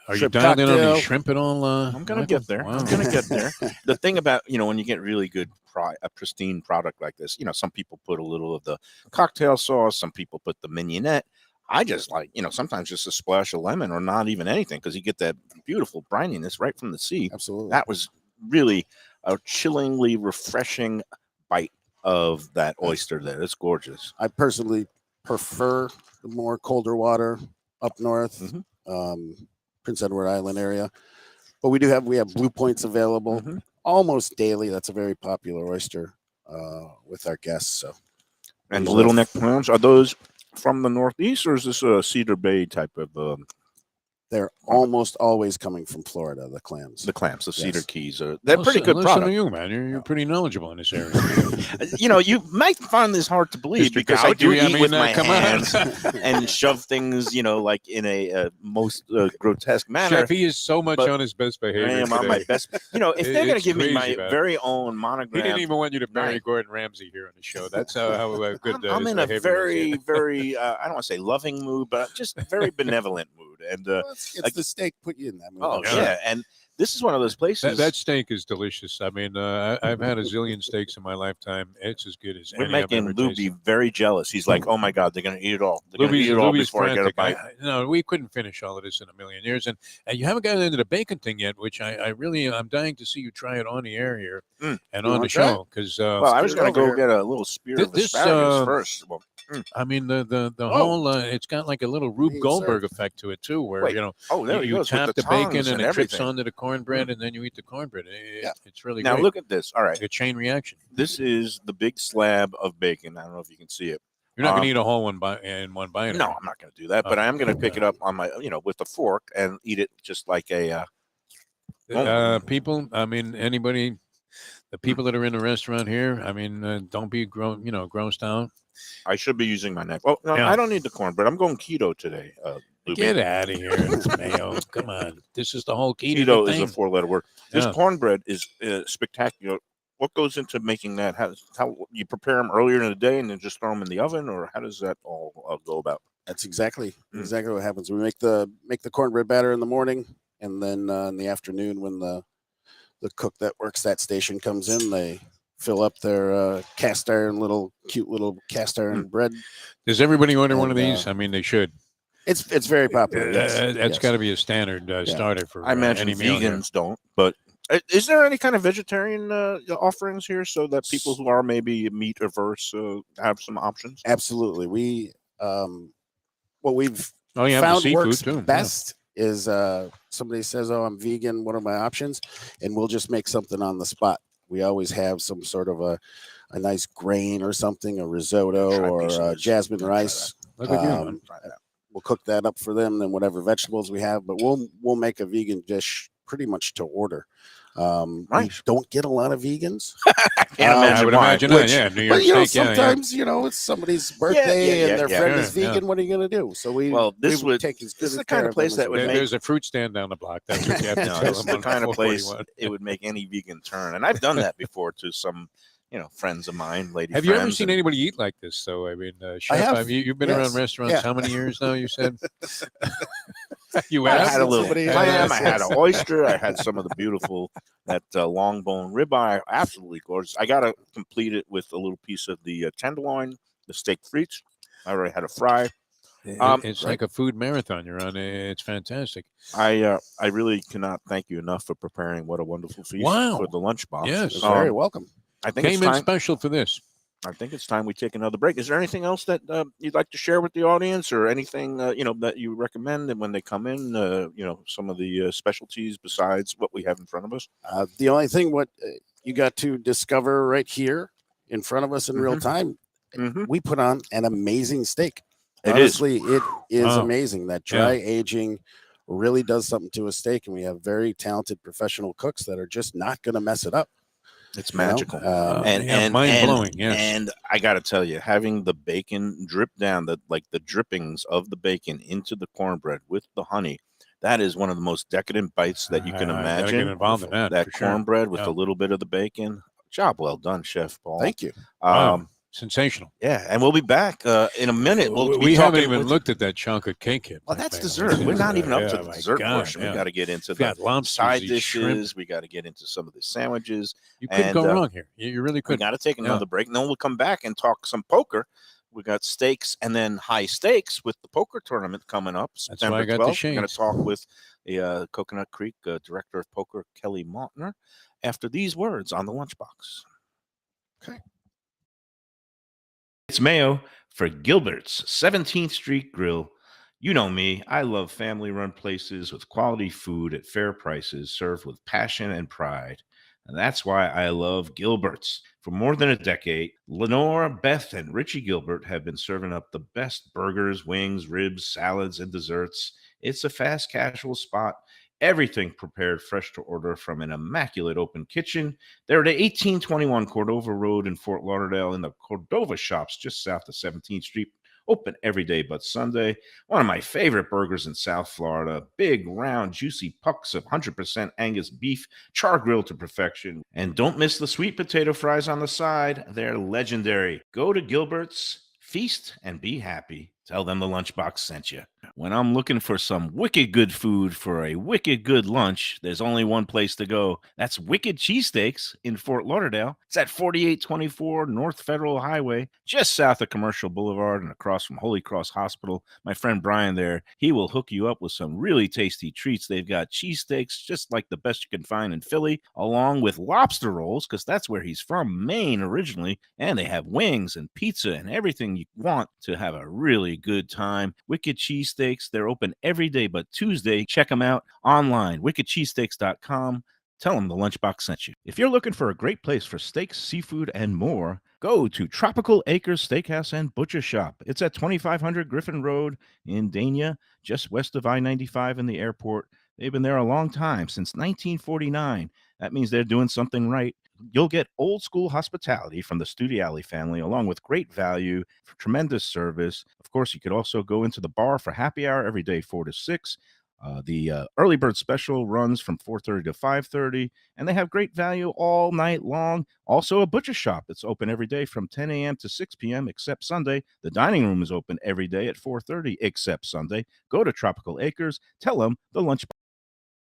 Are you shrimp dialed in on cocktail. the shrimp at all? I'm gonna Michael? get there. Wow. I'm gonna get there. The thing about when you get really good a pristine product like this, some people put a little of the cocktail sauce, some people put the mignonette. I just like sometimes just a splash of lemon or not even anything because you get that beautiful brininess right from the sea. Absolutely. That was really a chillingly refreshing bite of that oyster there. It's gorgeous. I personally prefer the more colder water up north, Prince Edward Island area. But we have blue points available almost daily. That's a very popular oyster with our guests. So, And the little neck clams, are those from the Northeast or is this a Cedar Bay type of? they're almost always coming from Florida. The clams, The Cedar Yes. Keys they're pretty good Listen product. to you, man. You're pretty knowledgeable in this area. You might find this hard to believe Mr. because I Gout, do I eat mean, with my come on. hands and shove things, like in a most grotesque manner. Chef, he is so much But on his best I behavior am on my today. best. If they're going to It's give me crazy, my man. very own He monogram, didn't even want you to bury Right. Gordon Ramsay here on the show. That's how good I'm his in a behavior is very, here. very, I don't want to say loving mood, but just very benevolent mood. And Well, it's the steak put you in that mood. oh Yeah. yeah, and this is one of those places. That steak is delicious. I mean, I've had a zillion steaks in my lifetime. It's as good as we're any I've making ever Lubie tasted. very jealous. He's like, "Oh my God, they're going to eat it all. They're going to eat it all Luby's before I get a frantic. bite." No, we couldn't finish all of this in a million years. And you haven't gotten into the bacon thing yet, which I'm dying to see you try it on the air here and You on the want that? show. Because Well, I was get it going to over go here. get a little spear of This, asparagus first. Well, I mean, the whole it's got like a little Rube Being Goldberg served. effect to it too, where Wait. you there he you goes tap with the bacon tongs and it drips everything. onto the cornbread, and then you eat the cornbread. It's really Now great. look at this. All right, Like a chain reaction. this is the big slab of bacon. I don't know if you can see it. You're not going to eat a whole one in one bite. No, are you? I'm not going to do that, but I am going to pick it up on my, with a fork and eat it just like a. People, I mean, anybody, the people that are in the restaurant here, I mean, don't be grossed out. I should be using my neck. Well, no, Yeah. I don't need the cornbread. I'm going keto today. Lubie. Get out of here, it's Mayo. Come on, this is the whole key to Keto the is a thing. 4-letter word. This Yeah. cornbread is spectacular. What goes into making that? How you prepare them earlier in the day and then just throw them in the oven, or how does that all go about? That's exactly what happens. We make the cornbread batter in the morning, and then in the afternoon, when the cook that works that station comes in, they fill up their cast iron cute little cast iron bread. Does everybody order one of And, these? I mean, they should. It's very popular. Yes, That's yes. got to be a standard starter for I imagine any meal here. vegans don't, but is there any kind of vegetarian offerings here so that people who are maybe meat averse have some options? Absolutely. We what we've Oh, yeah, the found seafood works too. best is somebody says, "Oh, I'm vegan. What are my options?" And we'll just make something on the spot. We always have some sort of a nice grain or something, a risotto or jasmine rice. Look at you, man. We'll cook that up for them, then whatever vegetables we have. But we'll make a vegan dish pretty much to order. We don't get a lot of vegans. I would imagine that. Yeah, New York But Steak. sometimes it's somebody's birthday and their friend is vegan. What are you going to do? So we would take as good this is the kind of place that would make. There's a fruit stand down the block. That's what you have to tell this is them. the kind of place it would make any vegan turn, and I've done that before to some. Friends of mine, lady. Have you ever seen anybody eat like this? So I mean, Chef, I have. You've been around restaurants how many years now? You said you I have. had a little clam. I had an oyster. I had some of the beautiful long bone ribeye. Absolutely gorgeous. I gotta complete it with a little piece of the tenderloin, the steak frites. I already had a fry. It's like a food marathon you're on. It's fantastic. I really cannot thank you enough for preparing what a wonderful feast for the lunchbox. Yes, you're very welcome. I think came in special for this. I think it's time we take another break. Is there anything else that you'd like to share with the audience, or anything that you recommend when they come in? Some of the specialties besides what we have in front of us. The only thing what you got to discover right here in front of us in real time, we put on an amazing steak. Honestly, it is amazing. That dry aging really does something to a steak, and we have very talented professional cooks that are just not going to mess it up. It's magical and mind blowing. Yes. And I got to tell you, having the bacon drip down, the drippings of the bacon into the cornbread with the honey, that is one of the most decadent bites that you can imagine. Get involved in that cornbread with a little bit of the bacon. Job well done, Chef Paul. Thank you. Sensational. Yeah, and we'll be back in a minute. We haven't even looked at that chunk of cake yet. Well, that's dessert. We're not even up to the dessert portion. We got to get into the side dishes. Shrimp. We got to get into some of the sandwiches. You couldn't go wrong here. You really could. We got to take another break. And then we'll come back and talk some poker. We got steaks and then high stakes with the poker tournament coming up. That's why I got the shades. We're going to talk with the Coconut Creek director of poker, Kelly Mautner, after these words on the Lunchbox. Okay. It's Mayo for Gilbert's 17th Street Grill. You know me. I love family-run places with quality food at fair prices served with passion and pride. And that's why I love Gilbert's. For more than a decade, Lenore, Beth, and Richie Gilbert have been serving up the best burgers, wings, ribs, salads, and desserts. It's a fast casual spot. Everything prepared fresh to order from an immaculate open kitchen. They're at 1821 Cordova Road in Fort Lauderdale in the Cordova Shops just south of 17th Street. Open every day but Sunday. One of my favorite burgers in South Florida. Big, round, juicy pucks of 100% Angus beef, char grilled to perfection. And don't miss the sweet potato fries on the side. They're legendary. Go to Gilbert's, feast, and be happy. Tell them the Lunchbox sent you. When I'm looking for some wicked good food for a wicked good lunch, there's only one place to go. That's Wicked Cheesesteaks in Fort Lauderdale. It's at 4824 North Federal Highway, just south of Commercial Boulevard and across from Holy Cross Hospital. My friend Brian there, he will hook you up with some really tasty treats. They've got cheesesteaks just like the best you can find in Philly, along with lobster rolls, because that's where he's from, Maine originally. And they have wings and pizza and everything you want to have a really good time. Wicked Cheesesteaks, they're open every day but Tuesday. Check them out online, wickedcheesesteaks.com. Tell them the Lunchbox sent you. If you're looking for a great place for steaks, seafood, and more, go to Tropical Acres Steakhouse and Butcher Shop. It's at 2500 Griffin Road in Dania, just west of I-95 in the airport. They've been there a long time, since 1949. That means they're doing something right. You'll get old school hospitality from the Studiali family, along with great value, for tremendous service. Of course, you could also go into the bar for happy hour every day, 4 to 6. The early bird special runs from 4:30 to 5:30, and they have great value all night long. Also, a butcher shop that's open every day from 10 a.m. to 6 p.m. except Sunday. The dining room is open every day at 4:30 except Sunday. Go to Tropical Acres. Tell them the Lunchbox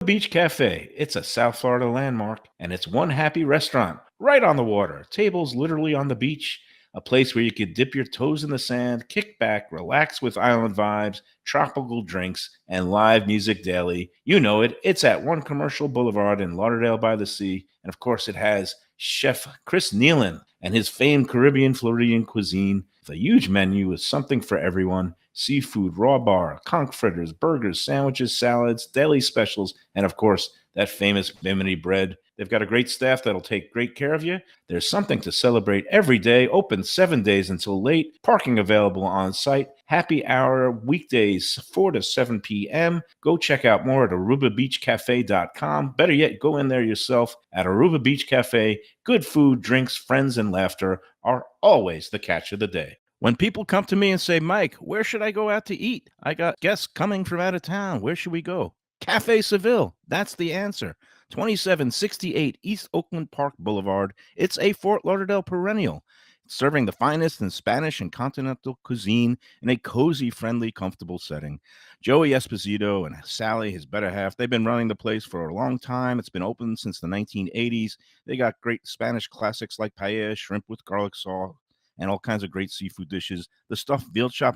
Beach Cafe. It's a South Florida landmark, and it's one happy restaurant right on the water. Tables literally on the beach. A place where you could dip your toes in the sand, kick back, relax with island vibes, tropical drinks, and live music daily. You know it. It's at One Commercial Boulevard in Lauderdale by the Sea. And of course, it has Chef Chris Nealon and his famed Caribbean Floridian cuisine. With a huge menu with something for everyone. Seafood, raw bar, conch fritters, burgers, sandwiches, salads, deli specials, and of course, that famous Bimini bread. They've got a great staff that'll take great care of you. There's something to celebrate every day, open 7 days until late, parking available on site, happy hour weekdays 4 to 7 p.m. Go check out more at arubabeachcafe.com. Better yet, go in there yourself at Aruba Beach Cafe. Good food, drinks, friends, and laughter are always the catch of the day. When people come to me and say, Mike, where should I go out to eat? I got guests coming from out of town. Where should we go? Cafe Seville. That's the answer. 2768 East Oakland Park Boulevard. It's a Fort Lauderdale perennial, serving the finest in Spanish and continental cuisine in a cozy, friendly, comfortable setting. Joey Esposito and Sally, his better half, they've been running the place for a long time. It's been open since the 1980s. They got great Spanish classics like paella, shrimp with garlic sauce, and all kinds of great seafood dishes. The stuffed veal chop,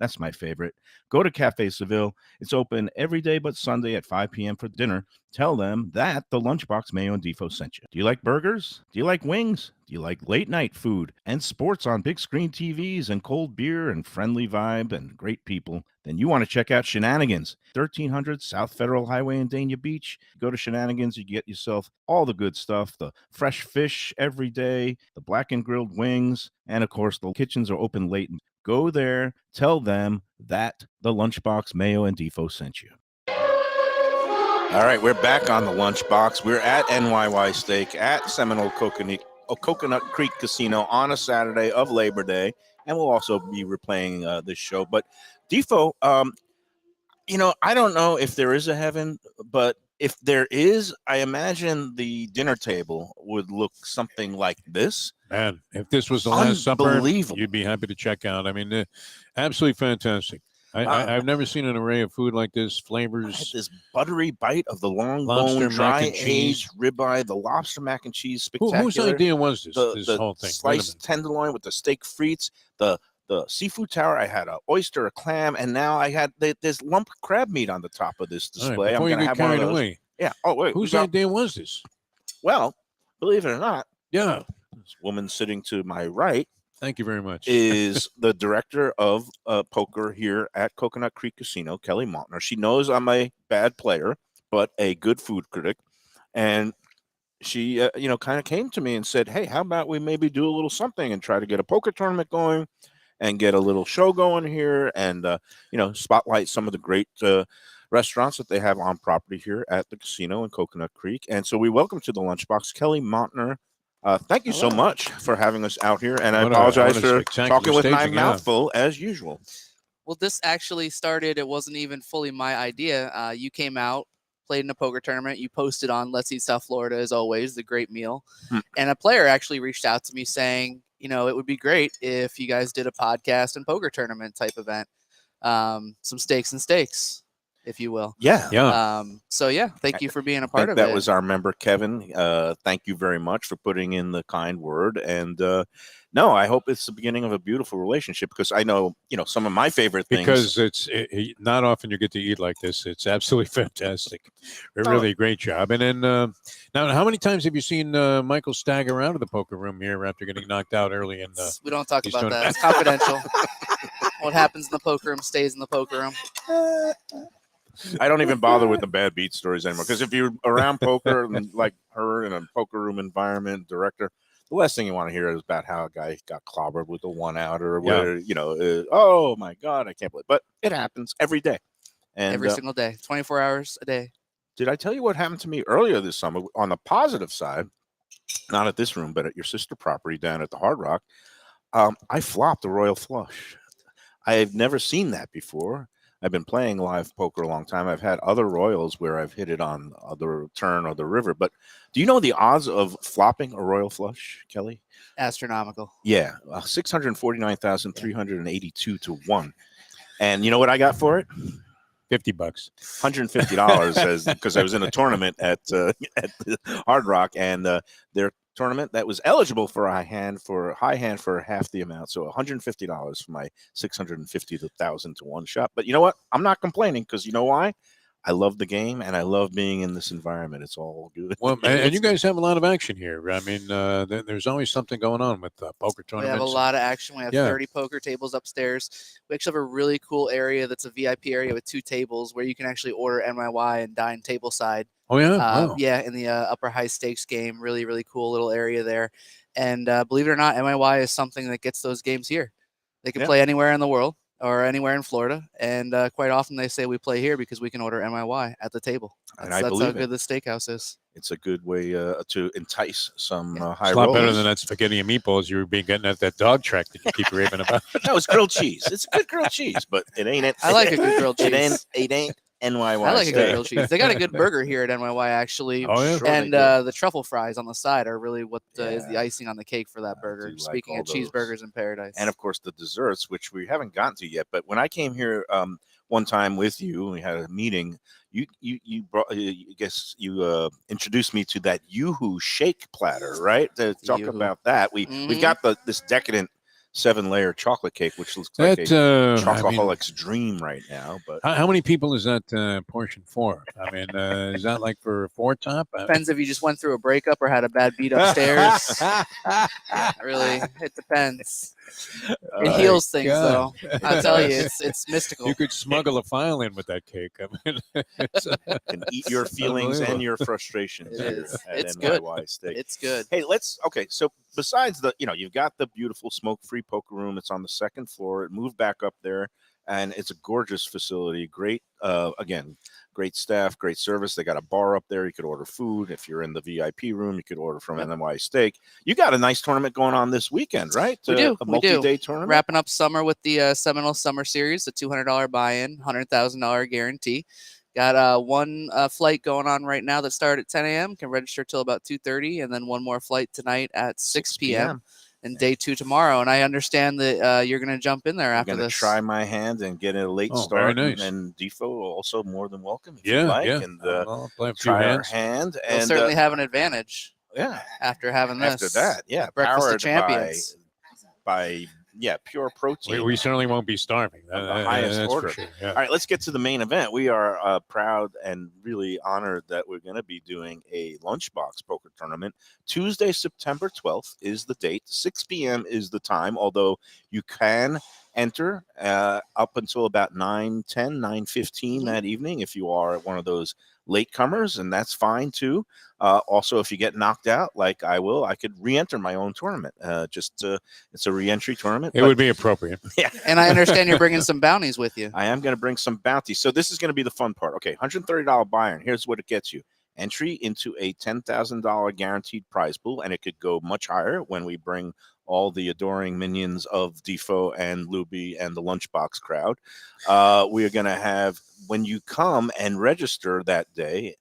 that's my favorite. Go to Cafe Seville. It's open every day but Sunday at 5 p.m. for dinner. Tell them that the Lunchbox, Mayo, and Defo sent you. Do you like burgers? Do you like wings? Do you like late night food and sports on big screen TVs and cold beer and friendly vibe and great people? Then you want to check out Shenanigans, 1300 South Federal Highway in Dania Beach. Go to Shenanigans, you get yourself all the good stuff, the fresh fish every day, the black and grilled wings, and of course, the kitchens are open late. Go there, tell them that the Lunchbox, Mayo, and Defo sent you. All right, we're back on the Lunchbox. We're at NYY Steak at Seminole Coconut Creak Casino on a Saturday of Labor Day, and we'll also be replaying this show. But Defo, I don't know if there is a heaven, but if there is, I imagine the dinner table would look something like this. Man, if this was the Last Supper, you'd be happy to check out. I mean, absolutely fantastic. I've never seen an array of food like this. Flavors. I had this buttery bite of the long lobster bone, dry mac and cheese aged ribeye, the lobster mac and cheese, spectacular. Whose idea was this? This the whole thing. Sliced tenderloin with the steak frites, the seafood tower. I had an oyster, a clam, and now I had this lump crab meat on the top of this display. Right, before I'm going to have one of those. Away. Yeah. Oh wait. Whose idea was this? Well, believe it or not, yeah, this woman sitting to my right. Thank you very much. Is the director of poker here at Coconut Creak Casino, Kelly Maltner. She knows I'm a bad player, but a good food critic. And she, kind of came to me and said, hey, how about we maybe do a little something and try to get a poker tournament going and get a little show going here and, spotlight some of the great restaurants that they have on property here at the casino in Coconut Creek. And so we welcome to the Lunchbox, Kelly Maltner. Thank you so much for having us out here, and I apologize for talking with my mouth full as usual. Well, this actually started, it wasn't even fully my idea. You came out, played in a poker tournament, you posted on Let's Eat South Florida, as always, the great meal. And a player actually reached out to me saying, it would be great if you guys did a podcast and poker tournament type event. Some steaks and steaks, if you will. Yeah. Thank you for being a part of it. That was our member, Kevin. Thank you very much for putting in the kind word. And no, I hope it's the beginning of a beautiful relationship because I know, some of my favorite things. Because it's not often you get to eat like this. It's absolutely fantastic. Really great job. And then now, how many times have you seen Michael stagger out of the poker room here after getting knocked out early? We don't talk about that. It's confidential. What happens in the poker room stays in the poker room. I don't even bother with the bad beat stories anymore because if you're around poker and like her in a poker room environment, director, the last thing you want to hear is about how a guy got clobbered with a 1-out or where, oh my God, I can't believe it. But it happens every day. And every single day, 24 hours a day. Did I tell you what happened to me earlier this summer on the positive side? Not at this room, but at your sister property down at the Hard Rock. I flopped a royal flush. I've never seen that before. I've been playing live poker a long time. I've had other royals where I've hit it on the turn or the river. But do you know the odds of flopping a royal flush, Kelly? Astronomical. Yeah, 649,382 to 1. And you know what I got for it? $50. $150 because I was in a tournament at the Hard Rock, and their tournament that was eligible for a high hand for half the amount. So $150 for my 650 to 1,000 to 1 shot. But you know what? I'm not complaining, because you know why? I love the game, and I love being in this environment. It's all good. Well, and you guys have a lot of action here. I mean, there's always something going on with poker We tournaments. have a lot of action. We have 30 poker tables upstairs. We actually have a really cool area that's a VIP area with 2 tables where you can actually order NYY and dine tableside. Oh, yeah? Wow. Yeah, in the upper high stakes game. Really, really cool little area there. And believe it or not, NYY is something that gets those games here. They can play anywhere in the world or anywhere in Florida. And quite often they say we play here because we can order NYY at the table. That's how good the steakhouse is. It's a good way to entice some high It's a lot better rollers. than that spaghetti and meatballs you've been getting at that dog track that you keep raving about. No, it's grilled cheese. It's good grilled cheese, but it ain't it. I like a good grilled cheese. It ain't NYY. I like a steak. good grilled cheese. They got a good burger here at NYY, actually. Oh, yeah. Sure And they do. the truffle fries on the side are really what is the Yeah. icing on the cake for that burger. do like Speaking all of those. cheeseburgers in paradise. And of course the desserts, which we haven't gotten to yet. But when I came here one time with you, we had a meeting. You brought, I guess you introduced me to that Yoo-hoo shake platter, right? To talk Yoo-hoo. about that, we've Mhm. got this decadent 7-layer chocolate cake, which looks like a chocoholic's dream right now. But how many people is that portion for? I mean, is that like for 4 top? Depends if you just went through a breakup or had a bad beat upstairs. Really, it depends. It heals things, God. though. I'll tell you, it's mystical. You could smuggle a file in with that cake. I mean, and eat your feelings and your frustrations. It here is. at It's good. NYY Steak. It's good. Hey, so besides you've got the beautiful smoke-free poker room. It's on the 2nd floor. It moved back up there, and it's a gorgeous facility. Great, again, great staff, great service. They got a bar up there. You could order food. If you're in the VIP room, you could order from NYY Steak. You got a nice tournament going on this weekend, right? We do. A multi-day tournament. Wrapping up summer with the Seminole Summer Series, the $200 buy-in, $100,000 guarantee. Got one flight going on right now that started at 10 a.m. Can register till about 2:30, and then one more flight tonight at 6 p.m. and day 2 tomorrow. And I understand that you're going to jump in there after I'm going this. to try my hand and get a late Oh, start. very nice. And Defo also more than welcome if you like. Yeah. And I'll play a few try our hands. hand. You'll And certainly have an advantage after having this. After that, yeah. Breakfast of powered Champions. by pure protein. We certainly won't be starving. Of the highest that's for order. sure, yeah. All right, let's get to the main event. We are proud and really honored that we're going to be doing a Lunchbox poker tournament. Tuesday, September 12th is the date. 6 p.m. is the time, although you can enter up until about 9:10, 9:15 that evening if you are one of those latecomers, and that's fine too. Also, if you get knocked out, like I will, I could re-enter my own tournament. It's a re-entry tournament. It would be appropriate. Yeah. And I understand you're bringing some bounties with you. I am going to bring some bounties. So this is going to be the fun part. Okay, $130 buy-in. Here's what it gets you. Entry into a $10,000 guaranteed prize pool, and it could go much higher when we bring all the adoring minions of Defo and Lubie and the Lunchbox crowd. We are going to have, when you come and register that day,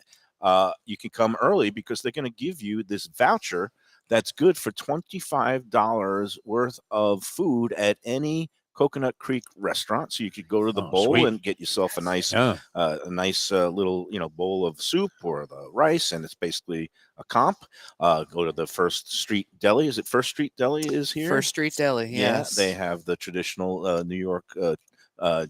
you can come early because they're going to give you this voucher that's good for $25 worth of food at any Coconut Creek restaurant. So you could go to the bowl sweet. and get yourself a nice little bowl of soup or the rice, and it's basically a comp. Go to the First Street Deli. Is it First Street Deli is here? First Street Deli, yes. Yeah, they have the traditional New York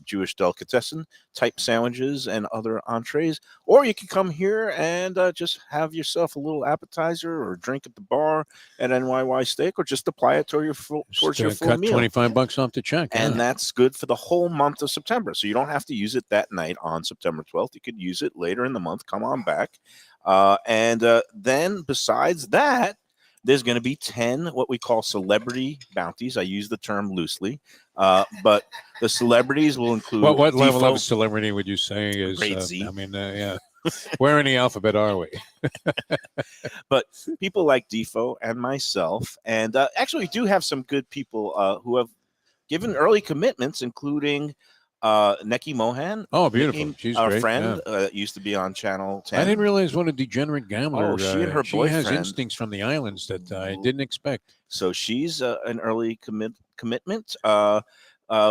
Jewish delicatessen type sandwiches and other entrees, or you can come here and just have yourself a little appetizer or drink at the bar at NYY Steak, or just apply it towards your full Cut meal. $25 off the check. And yeah. that's good for the whole month of September. So you don't have to use it that night on September 12th. You could use it later in the month. Come on back. And then besides that, there's going to be 10 what we call celebrity bounties. I use the term loosely, but the celebrities will include What level Defo. of celebrity would you say is? Grade Z. I mean, yeah. Where in the alphabet are we? But people like Defo and myself, and actually we do have some good people who have given early commitments, including Neki Mohan. Oh, beautiful. Neki, She's our great. friend, yeah. used to be on Channel 10. I didn't realize what a degenerate gambler. Oh, she and her she has boyfriend. instincts from the islands that I didn't expect. So she's an early commitment.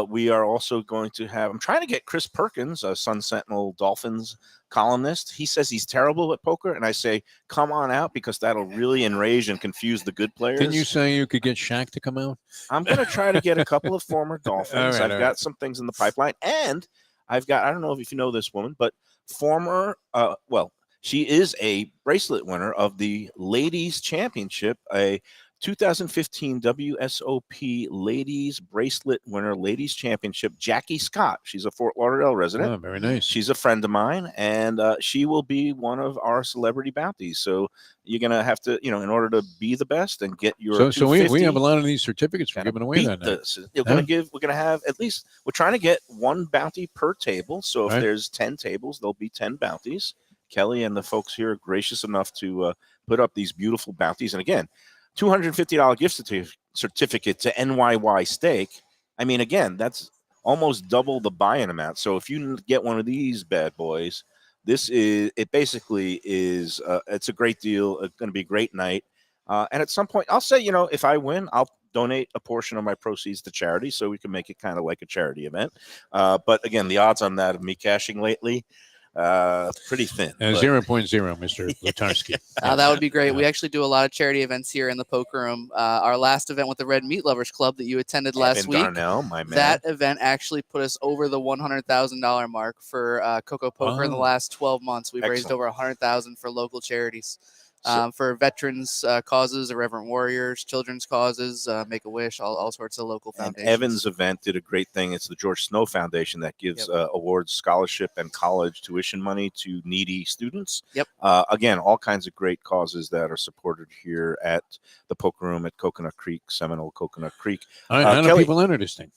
We are also going to have, I'm trying to get Chris Perkins, a Sun Sentinel Dolphins columnist. He says he's terrible at poker, and I say, come on out, because that'll really enrage and confuse the good players. Didn't you say you could get Shaq to come out? I'm going to try to get a couple of former Dolphins. I've got some things in the pipeline, and I've got, I don't know if you know this woman, but former, she is a bracelet winner of the Ladies Championship, a 2015 WSOP Ladies Bracelet winner, Ladies Championship, Jackie Scott. She's a Fort Lauderdale resident. Oh, very nice. She's a friend of mine, and she will be one of our celebrity bounties. So you're going to have to, in order to be the best and get your So we have a lot of these certificates we're giving away that night. We're going to have at least, we're trying to get one bounty per table. So if there's 10 tables, there'll be 10 bounties. Kelly and the folks here are gracious enough to put up these beautiful bounties. And again, $250 gift certificate to NYY Steak. I mean, again, that's almost double the buy-in amount. So if you get one of these bad boys, it basically is, it's a great deal. It's going to be a great night. And at some point, I'll say, if I win, I'll donate a portion of my proceeds to charity, so we can make it kind of like a charity event. But again, the odds on that of me cashing lately, pretty thin. 0.0, Mr. Lutarski. That would be great. We actually do a lot of charity events here in the poker room. Our last event with the Red Meat Lovers Club that you attended last week, Darnell, my man. That event actually put us over the $100,000 mark for Coco Poker in the last 12 months. We've raised over $100,000 for local charities. For veterans causes, Irreverent Warriors, children's causes, Make-A-Wish, all sorts of local foundations. And Evan's event did a great thing. It's the George Snow Foundation that gives awards scholarship and college tuition money to needy students. Yep. Again, all kinds of great causes that are supported here at the poker room at Coconut Creek, Seminole Coconut Creek. How do people enter this thing?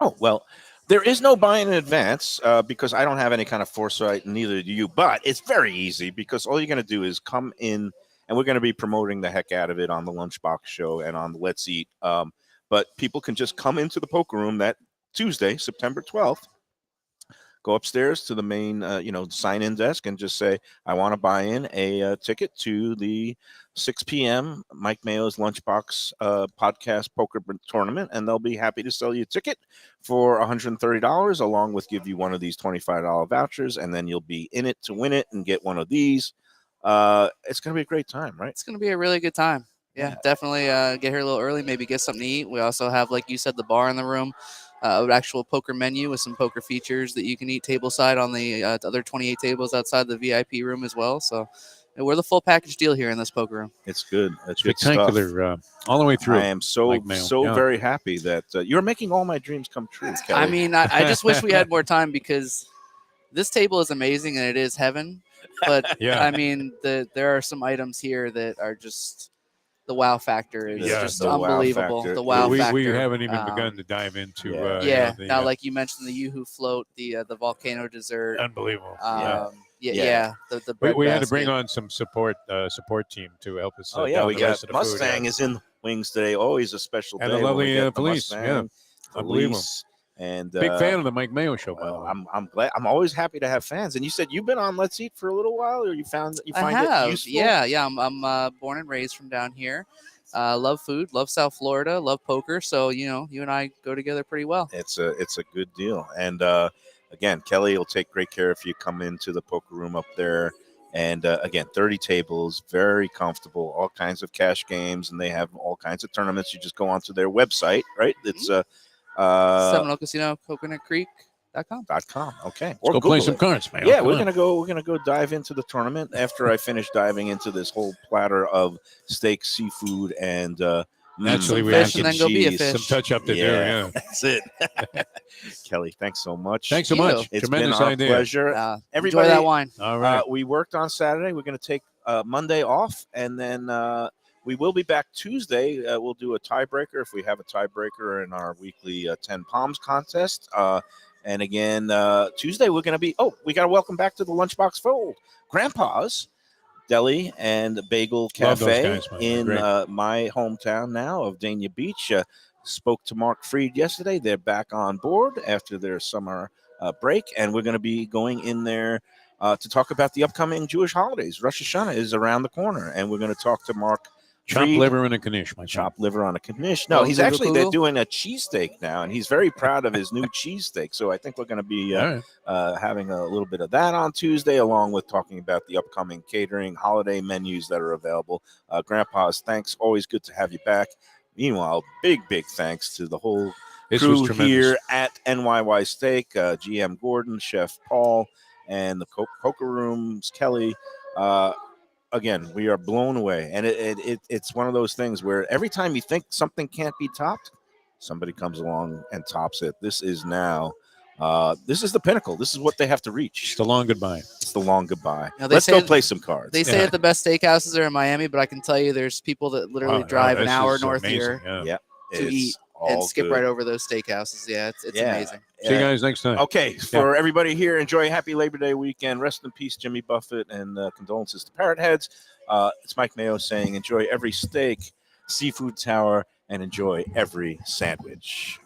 Oh, well, there is no buy in advance because I don't have any kind of foresight, neither do you. But it's very easy because all you're going to do is come in. And we're going to be promoting the heck out of it on the Lunchbox show and on the Let's Eat. But people can just come into the poker room that Tuesday, September 12th, go upstairs to the main, sign-in desk and just say, I want to buy in a ticket to the 6 p.m. Mike Mayo's Lunchbox podcast poker tournament, and they'll be happy to sell you a ticket for $130, along with give you one of these $25 vouchers, and then you'll be in it to win it and get one of these. It's going to be a great time, right? It's going to be a really good time. Yeah. Definitely get here a little early, maybe get something to eat. We also have, like you said, the bar in the room, an actual poker menu with some poker features that you can eat tableside on the other 28 tables outside the VIP room as well. So we're the full package deal here in this poker room. It's good. It's spectacular all the way through. I am so very happy that you're making all my dreams come true, Kelly. I mean, I just wish we had more time because this table is amazing and it is heaven. But I mean, there are some items here that are just the wow factor is just unbelievable. The wow factor. We haven't even begun to dive into. Now, like you mentioned, the Yoo-Hoo float, the volcano dessert, unbelievable. The bread we had to basket. bring on some support team to help us. We got Mustang is in the wings today. Always a special day. And the lovely police. Unbelievable. And big fan of the Mike Mayo show. By the way, I'm glad. I'm always happy to have fans. And you said you've been on Let's Eat for a little while, or you find it useful? Yeah. I'm born and raised from down here. Love food, love South Florida, love poker. So you and I go together pretty well. It's a good deal. And again, Kelly will take great care if you come into the poker room up there. And again, 30 tables, very comfortable, all kinds of cash games, and they have all kinds of tournaments. You just go onto their website, right? It's Seminole Casino, Coconut Creek.com. Okay. Or go play some cards, man. Yeah, we're gonna go dive into the tournament after I finish diving into this whole platter of steak, seafood, and naturally we have some touch up to do. Yeah, that's it. Kelly, thanks so much. Thanks so much. It's Tremendous been our idea. pleasure. Everybody, enjoy that wine. All right. We worked on Saturday. We're going to take Monday off, and then we will be back Tuesday. We'll do a tiebreaker if we have a tiebreaker in our weekly 10 Palms contest. And again, Tuesday we're going to be. We got to welcome back to the Lunchbox fold, Grandpa's Deli and Bagel Cafe in my hometown now of Dania Beach. Spoke to Mark Freed yesterday. They're back on board after their summer break, and we're going to be going in there to talk about the upcoming Jewish holidays. Rosh Hashanah is around the corner, and we're going to talk to Mark Chopped liver and a knish, my chopped liver on a knish. No, Oh, he's Luger actually they're Kugel? doing a cheesesteak now, and he's very proud of his new cheesesteak. So I think we're going to be All right. having a little bit of that on Tuesday, along with talking about the upcoming catering holiday menus that are available. Grandpa's thanks, always good to have you back. Meanwhile, big thanks to the whole This was crew tremendous. here at NYY Steak, GM Gordon, Chef Paul, and the Coca Rooms, Kelly. Again, we are blown away, and it's one of those things where every time you think something can't be topped, somebody comes along and tops it. This is now, this is the pinnacle. This is what they have to reach. It's the long goodbye. It's the long goodbye. Now, they Let's go say- play some cards. They say that the best steakhouses are in Miami, but I can tell you there's people that literally Wow, drive an this hour is north amazing, here Yeah. to It's eat all and skip good. right over those steakhouses. Yeah, it's Yeah. amazing. See you guys next time. Okay, for everybody here, enjoy a happy Labor Day weekend. Rest in peace, Jimmy Buffett, and condolences to Parrot Heads. It's Mike Mayo saying enjoy every steak, seafood tower, and enjoy every sandwich.